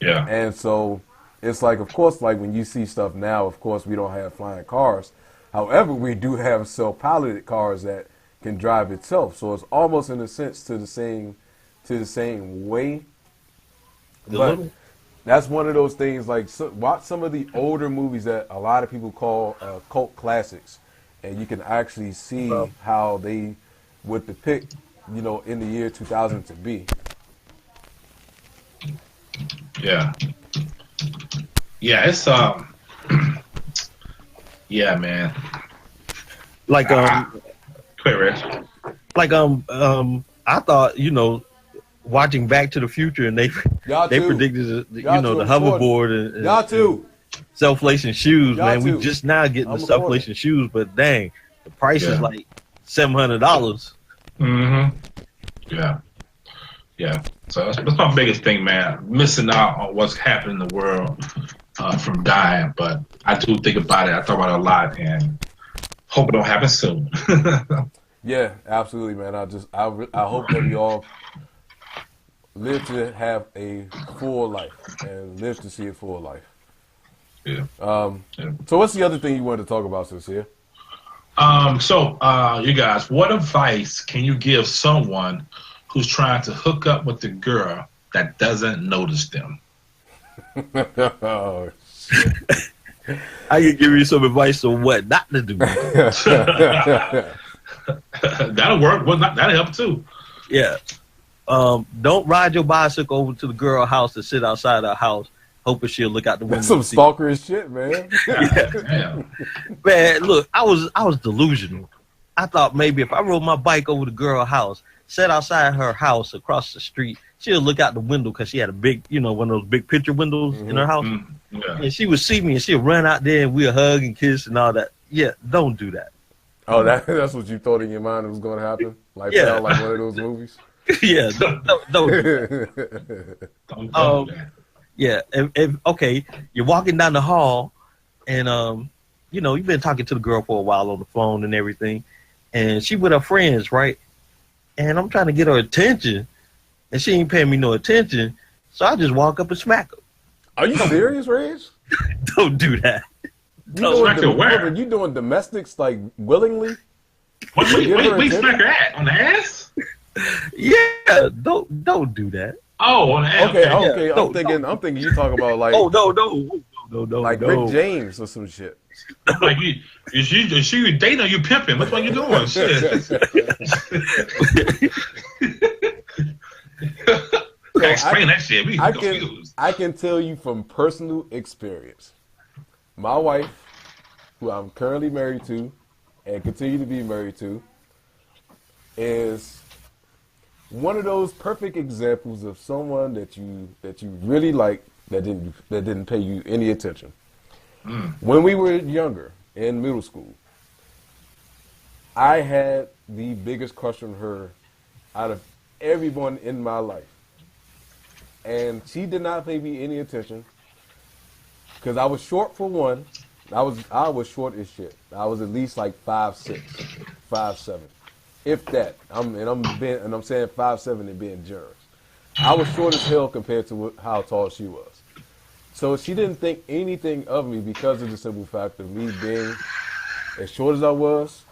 Yeah. And so it's like, of course, like when you see stuff now, of course, we don't have flying cars. However, we do have self-piloted cars that can drive itself. So it's almost in a sense to the same way. But that's one of those things, like watch some of the older movies that a lot of people call cult classics, and you can actually see how they would depict, in the year 2000 to be. Yeah. Yeah, it's yeah, man. Like Clear, Rich. Like I thought, watching Back to the Future, and they predicted the hoverboard and y'all too self-lacing shoes. Y'all man, too. we just now getting the self-lacing shoes, but dang, the price is like $700. Mm-hmm. Yeah. Yeah. So that's my biggest thing, man. Missing out on what's happening in the world from dying, but I do think about it. I thought about it a lot, and hope it don't happen soon. Yeah, absolutely, man. I hope that we all live to have a full life and live to see a full life. Yeah. So what's the other thing you wanted to talk about, Sincere? You guys, what advice can you give someone who's trying to hook up with a girl that doesn't notice them? Oh, shit. I can give you some advice on what not to do. That'll work. Well, that'll help too. Yeah. Don't ride your bicycle over to the girl house and sit outside her house, hoping she'll look out the window. That's some stalkerish shit, man. Yeah. Man, look, I was delusional. I thought maybe if I rode my bike over to the girl house, sat outside her house across the street, she'll look out the window because she had a big, one of those big picture windows in her house. Mm-hmm. Yeah. And she would see me and she'll run out there and we'll hug and kiss and all that. Yeah, don't do that. Oh, that's what you thought in your mind was going to happen? Like one of those movies? Yeah, don't do that. Don't do that. Yeah, okay, you're walking down the hall and, you've been talking to the girl for a while on the phone and everything, and she with her friends, right? And I'm trying to get her attention, and she ain't paying me no attention, so I just walk up and smack her. Are you serious, Reg? Don't do that. You doing domestics like willingly? Wait, smack her at on the ass? Yeah, don't do that. Oh, on the ass. Okay. Yeah. I'm thinking you talking about like no, like Rick James or some shit. Like is she dating or you pimping? Which one you doing? Shit. Explain that shit. We confused. I can tell you from personal experience. My wife, who I'm currently married to, and continue to be married to, is one of those perfect examples of someone that you really like that didn't pay you any attention. When we were younger in middle school, I had the biggest crush on her out of everyone in my life. And she did not pay me any attention because I was short for one. I was short as shit. I was at least like 5'6", 5'7", if that. I'm saying 5'7" and being generous. I was short as hell compared to how tall she was. So she didn't think anything of me because of the simple fact of me being as short as I was.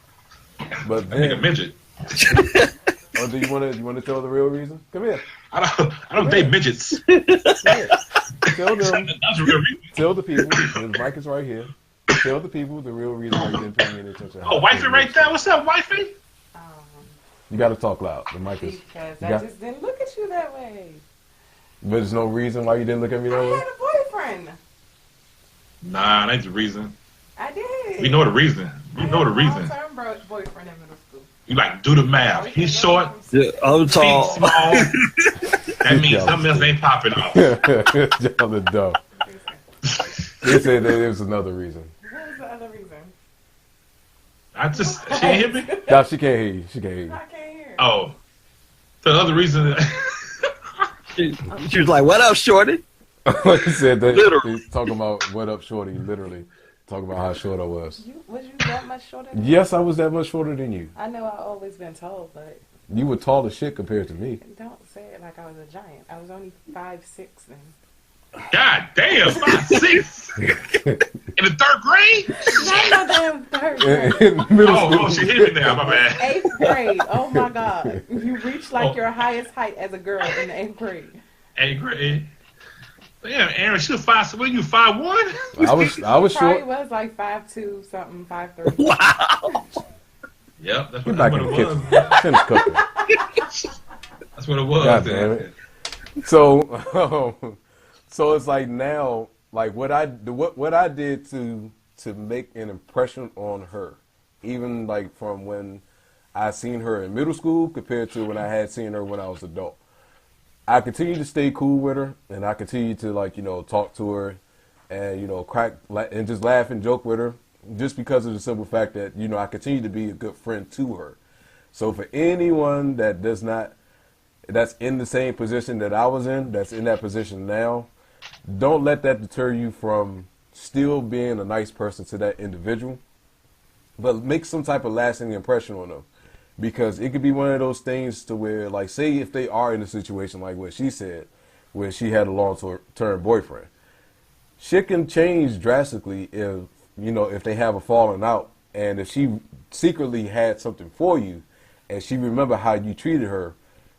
But then, I think a midget. Oh, do you want to tell the real reason? Come here. I don't date midgets. Tell them. That's the real reason. Tell the people. The mic is right here. Tell the people the real reason why you didn't pay me any attention. Oh, wifey right there. What's up, wifey? You got to talk loud. The mic is. Because I just didn't look at you that way. But there's no reason why you didn't look at me that I way? had a boyfriend. Nah, that's the reason. I did. We know the reason. We know the reason. I had a long-term boyfriend in middle school. You like do the math. He's short. I'm Feet tall. small. That means something else ain't popping off. Y'all are dumb. They said that there was another reason. What was the other reason? She ain't hear me? No, she can't hear you. She can't hear you. I can't hear. Oh. The other reason. She was like, "What up, shorty?" He said that Literally. he's talking about what up, shorty. Literally talking about how short I was. Was you that much shorter than Yes, I was that much shorter than you. I know I've always been told, but You were tall as shit compared to me. don't say it like I was a giant. I was only 5'6" then. God damn, 5'6". In the third grade? Not no damn third grade. In middle school. Oh, she hit me now, my bad. 8th grade. Oh my God. You reached your highest height as a girl in the 8th grade. 8th grade. Damn, Aaron, she was 5'6". What are you, 5'1"? I was Probably short. was like 5'2", something, 5'3". Wow. Yep, that's You're what, back that's in what the it was. kitchen. Finish cooking. That's what it was. God damn it. So it's like now, like what I did to make an impression on her, even like from when I seen her in middle school compared to when I had seen her when I was adult. I continue to stay cool with her, and I continue to talk to her, and crack and just laugh and joke with her, just because of the simple fact that I continue to be a good friend to her. So for anyone that's in the same position that I was in, that's in that position now, don't let that deter you from still being a nice person to that individual, but make some type of lasting impression on them. Because it could be one of those things to where, like, say if they are in a situation like what she said, where she had a long-term boyfriend, shit can change drastically if they have a falling out, and if she secretly had something for you, and she remember how you treated her,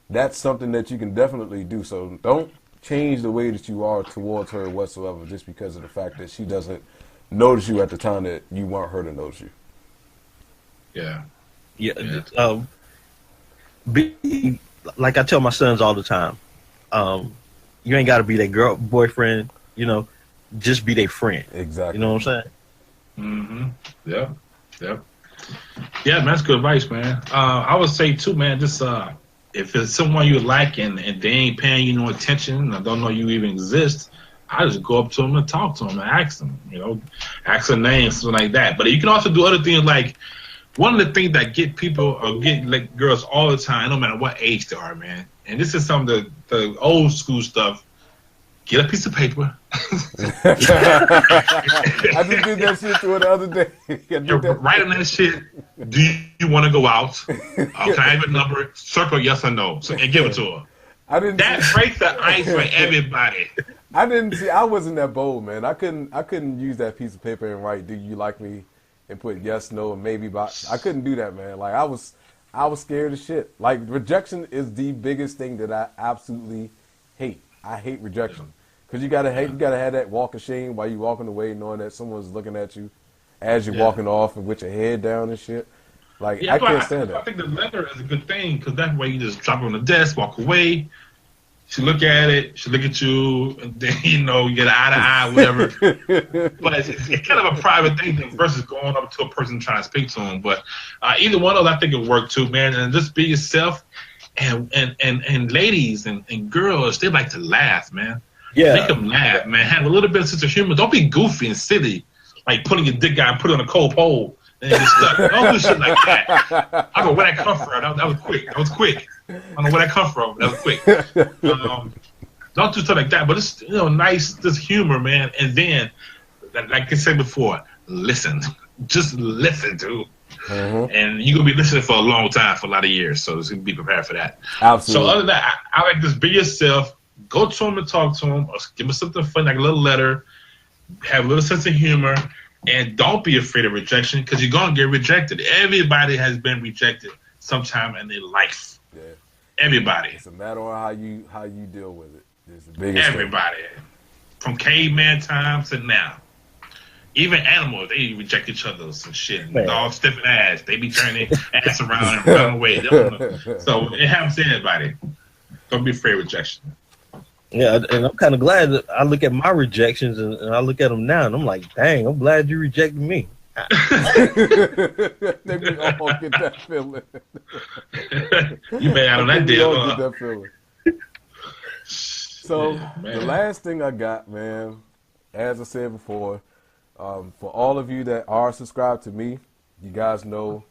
that's something that you can definitely do. So don't change the way that you are towards her whatsoever just because of the fact that she doesn't notice you at the time that you want her to notice you. Yeah. Yeah. Be like I tell my sons all the time. You ain't got to be their boyfriend. Just be their friend. Exactly. You know what I'm saying? Mm-hmm. Yep. Yeah, man, that's good advice, man. I would say too, man, just if it's someone you like and they ain't paying you no attention, or don't know you even exist, I just go up to them and talk to them and ask them, ask their name, something like that. But you can also do other things like. One of the things that get people or get like girls all the time, no matter what age they are, man. And this is some of the old school stuff. Get a piece of paper. I just did that shit to her the other day. Write on that shit. Do you want to go out? Can I have a number? Circle yes or no, and give it to her. That breaks the ice for everybody. I wasn't that bold, man. I couldn't use that piece of paper and write, "Do you like me?" and put yes, no, and maybe box. I couldn't do that, man. Like I was scared as shit. Like rejection is the biggest thing that I absolutely hate. I hate rejection because you gotta have that walk of shame while you walking away, knowing that someone's looking at you as you're walking off and with your head down and shit. Like I can't stand that. I think the letter is a good thing because that way you just drop it on the desk, walk away. She look at it, she look at you, and then you get eye to eye, whatever. But it's kind of a private thing versus going up to a person trying to speak to them. But either one of those, I think it worked too, man. And just be yourself. And ladies and girls, they like to laugh, man. Yeah, make them laugh, man. Have a little bit of sense of humor. Don't be goofy and silly, like putting your dick out and put it on a cold pole and get stuck. Don't do shit like that. I don't know where that come from. That was quick. That was quick. I don't know where that come from. That was quick. Don't do stuff like that. But it's nice, just humor, man. And then, like I said before, listen. Just listen, dude. Mm-hmm. And you're gonna be listening for a long time, for a lot of years. So just be prepared for that. Absolutely. So other than that, I like this. Be yourself. Go to him and talk to him. Or give him something fun, like a little letter. Have a little sense of humor. And don't be afraid of rejection, because you're gonna get rejected. Everybody has been rejected sometime in their life. Yeah. Everybody. It's a matter of how you deal with it. It's the biggest everybody. Thing. From caveman times to now. Even animals, they reject each other and shit. Dogs stiffing ass. They be turning ass around and running away. So it happens to anybody. Don't be afraid of rejection. Yeah, and I'm kind of glad that I look at my rejections and I look at them now and I'm like, dang, I'm glad you rejected me. They be all get that feeling. You may out on that deal. Get that feeling. So the last thing I got, man, as I said before, for all of you that are subscribed to me, you guys know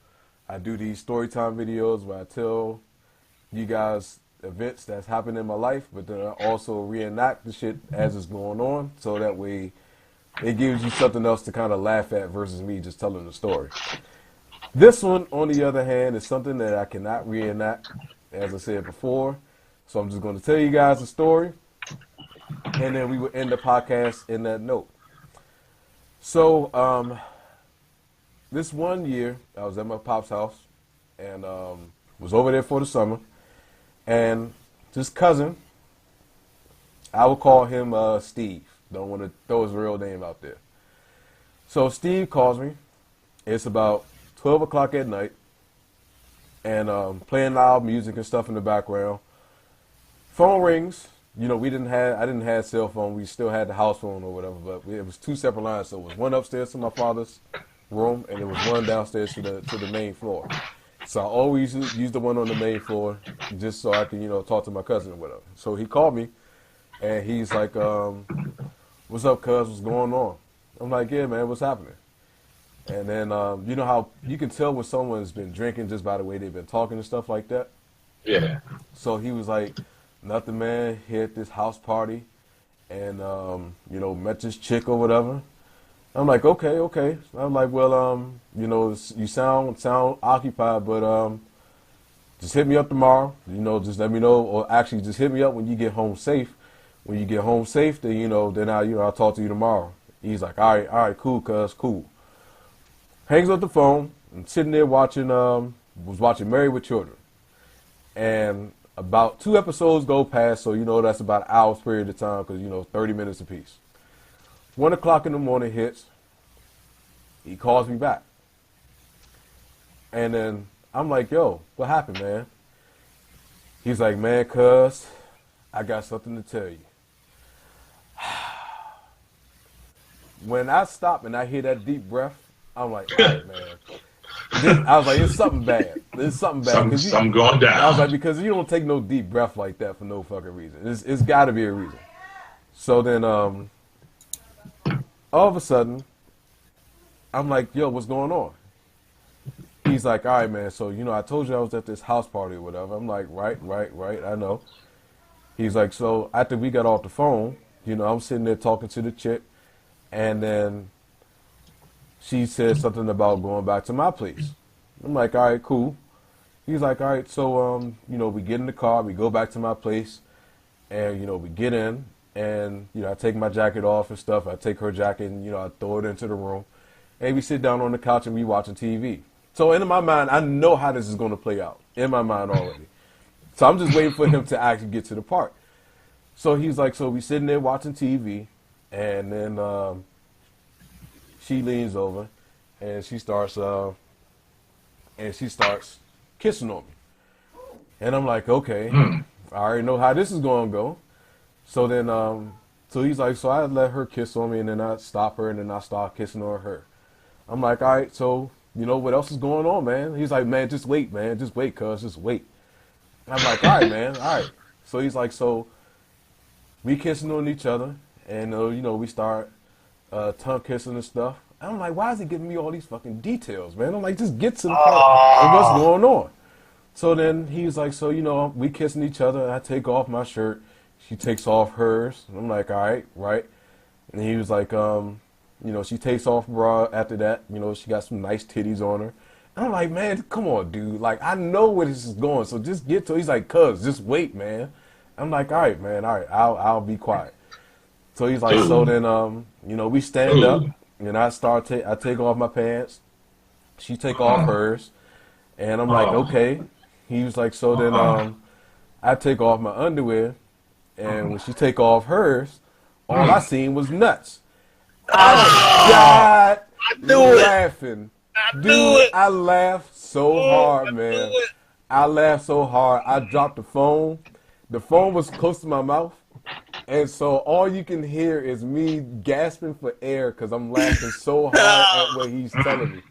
I do these story time videos where I tell you guys events that's happened in my life, but then I also reenact the shit as it's going on, so that way it gives you something else to kind of laugh at versus me just telling the story. This one, on the other hand, is something that I cannot reenact, as I said before. So I'm just going to tell you guys the story, and then we will end the podcast in that note. So this one year, I was at my pop's house and was over there for the summer. And this cousin, I would call him Steve. Don't want to throw his real name out there. So Steve calls me. It's about 12 o'clock at night. And playing loud music and stuff in the background. Phone rings. I didn't have cell phone. We still had the house phone or whatever. But it was two separate lines. So it was one upstairs to my father's room. And it was one downstairs to the main floor. So I always use the one on the main floor just so I can, talk to my cousin or whatever. So he called me, and he's like, what's up, cuz? What's going on? I'm like, yeah, man, what's happening? And then, you know how you can tell when someone's been drinking just by the way they've been talking and stuff like that? Yeah. So he was like, nothing, man, here at this house party, and, met this chick or whatever. I'm like, okay. I'm like, well, you sound occupied, but just hit me up tomorrow. Just let me know, or actually just hit me up when you get home safe. When you get home safe, then then I'll talk to you tomorrow. He's like, all right, cool, cuz, cool. Hangs up the phone. I'm sitting there watching Married with Children, and about 2 episodes go past, so that's about an hour's period of time because 30 minutes apiece. 1 o'clock in the morning hits. He calls me back. And then I'm like, yo, what happened, man? He's like, man, cuz, I got something to tell you. When I stop and I hear that deep breath, I'm like, all right, man. I was like, it's something bad. It's something bad. Something going down. I was like, because you don't take no deep breath like that for no fucking reason. It's got to be a reason. So then, all of a sudden, I'm like, yo, what's going on? He's like, all right, man, so, I told you I was at this house party or whatever. I'm like, right, I know. He's like, so after we got off the phone, I'm sitting there talking to the chick, and then she said something about going back to my place. I'm like, all right, cool. He's like, all right, so, we get in the car, we go back to my place, and, we get in. And, I take my jacket off and stuff. I take her jacket and, I throw it into the room. And we sit down on the couch and we watching TV. So in my mind, I know how this is going to play out. In my mind already. So I'm just waiting for him to actually get to the part. So he's like, so we sitting there watching TV. And then she leans over and she starts kissing on me. And I'm like, okay. All I already know how this is gonna go. So then, so he's like, so I let her kiss on me, and then I stop her, and then I start kissing on her. I'm like, all right, so you know what else is going on, man? He's like, man, just wait, cuz, just wait. I'm like, all right, man, all right. So he's like, so we kissing on each other, and you know, we start tongue kissing and stuff. I'm like, why is he giving me all these fucking details, man? I'm like, just get to the point of what's going on. So then he's like, so, you know, we kissing each other. I take off my shirt. She takes off hers. I'm like, all right, right. And he was like, you know, she takes off bra after that. You know, she got some nice titties on her. And I'm like, man, come on, dude. Like, I know where this is going, so just get to it. He's like, cuz, just wait, man. I'm like, all right, man, all right, I'll be quiet. So he's like, so then, you know, we stand up, and I take off my pants. She take off hers, and I'm like, okay. He was like, so then, I take off my underwear, and when she take off hers, all I seen was nuts. I died laughing. Dude, I laughed so hard, man. I laughed so hard. I dropped the phone. The phone was close to my mouth. And so all you can hear is me gasping for air because I'm laughing so hard at what he's telling me.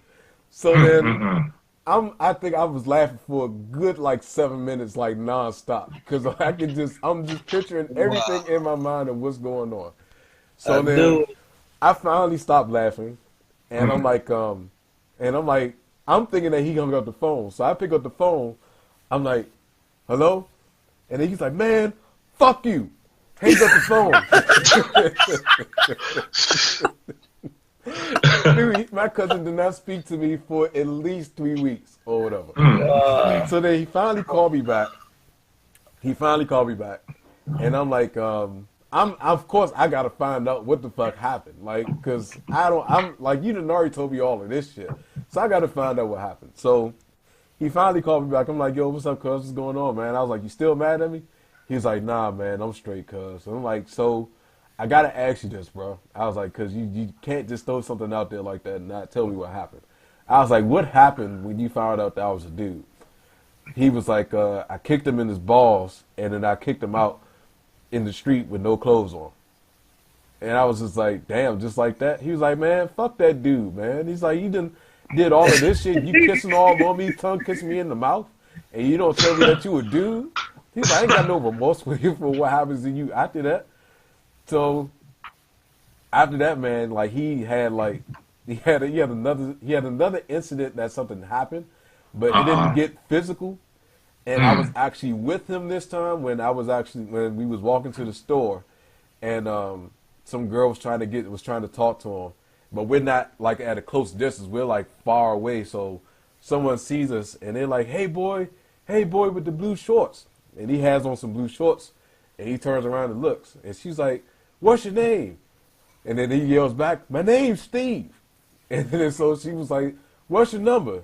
So then I think I was laughing for a good like 7 minutes, like nonstop, because I'm just picturing everything in my mind of what's going on. So then I finally stopped laughing, and I'm like, I'm thinking that he hung up the phone. So I pick up the phone. I'm like, hello? And then he's like, man, fuck you. Hangs up the phone. Dude, my cousin did not speak to me for at least 3 weeks or whatever. So then he finally called me back. And I'm like, of course I gotta find out what the fuck happened. Like, cause I'm like, you done already told me all of this shit. So I gotta find out what happened. So he finally called me back. I'm like, yo, what's up, cuz? What's going on, man? I was like, you still mad at me? He's like, nah, man, I'm straight, cuz. I'm like, so I gotta ask you this, bro. I was like, cause you can't just throw something out there like that and not tell me what happened. I was like, what happened when you found out that I was a dude? He was like, I kicked him in his balls, and then I kicked him out in the street with no clothes on. And I was just like, damn, just like that? He was like, man, fuck that dude, man. He's like, you did all of this shit. You kissing all on me, tongue kissing me in the mouth, and you don't tell me that you a dude? He's like, I ain't got no remorse for you for what happens to you after that. So after that, man, like he had another incident that something happened, but it didn't get physical. And I was actually with him this time when we was walking to the store, and some girl was trying to talk to him, but we're not like at a close distance. We're like far away, so someone sees us and they're like, hey boy with the blue shorts. And he has on some blue shorts, and he turns around and looks, and she's like, what's your name? And then he yells back, my name's Steve. And then so she was like, what's your number?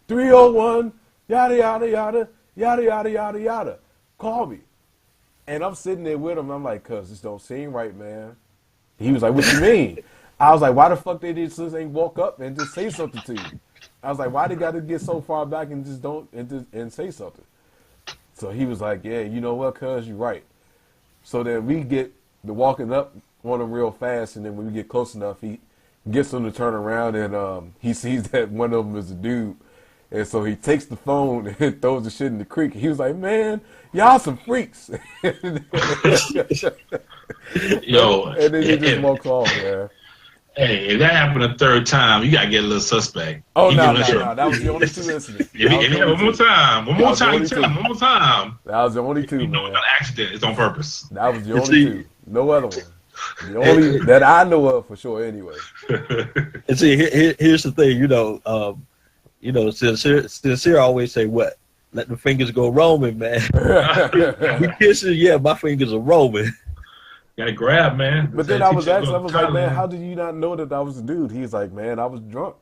301, yada, yada, yada, yada, yada, yada, yada. Call me. And I'm sitting there with him, and I'm like, cuz, this don't seem right, man. He was like, what you mean? I was like, why the fuck they just ain't walk up and just say something to you? I was like, why they got to get so far back and just don't and say something? So he was like, yeah, you know what, cuz, you're right. So then we get the walking up on him real fast, and then when we get close enough, he gets them to turn around, and he sees that one of them is a dude. And so he takes the phone and throws the shit in the creek. He was like, man, y'all some freaks. Yo. And then he just walks off, man. Hey, if that happened a third time, you gotta get a little suspect. Oh, no, that was the only two incidents. One more time. One more time. That was the only two, man. It's not an accident. It's on purpose. That was the only two. No other one. The only that I know of for sure, anyway. And see, here's the thing, Sincere always say what? Let the fingers go roaming, man. We kissing, yeah, my fingers are roaming. Gotta grab, man. But then I was like, man, how did you not know that I was a dude? He's like, man, I was drunk.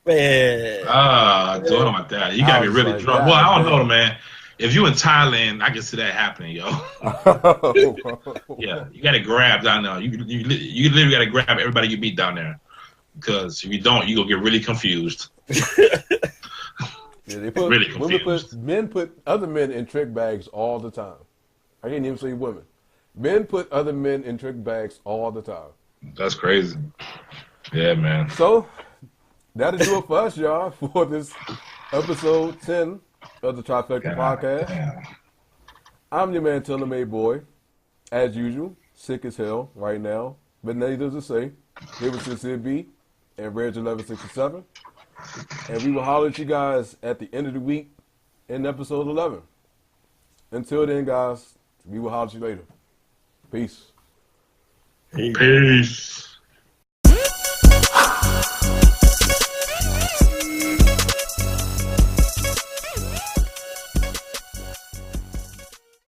Man. Talking about that. You gotta be really like, drunk. Well, I don't know, man. If you in Thailand, I can see that happening, yo. Yeah, you gotta grab down there. You literally gotta grab everybody you meet down there. Because if you don't, you gonna get really confused. Yeah, they put Really women confused. men put other men in trick bags all the time. I can't even say women. Men put other men in trick bags all the time. That's crazy. Yeah, man. So that'll do it for us, y'all, for this episode 10 of the Trifecta God podcast. damn. I'm your man, Taylor Made Boy. As usual, sick as hell right now, but needless to say, here with CincereB and Reg 1167. And we will holler at you guys at the end of the week in episode 11. Until then, guys, we will holler at you later. Peace. Peace.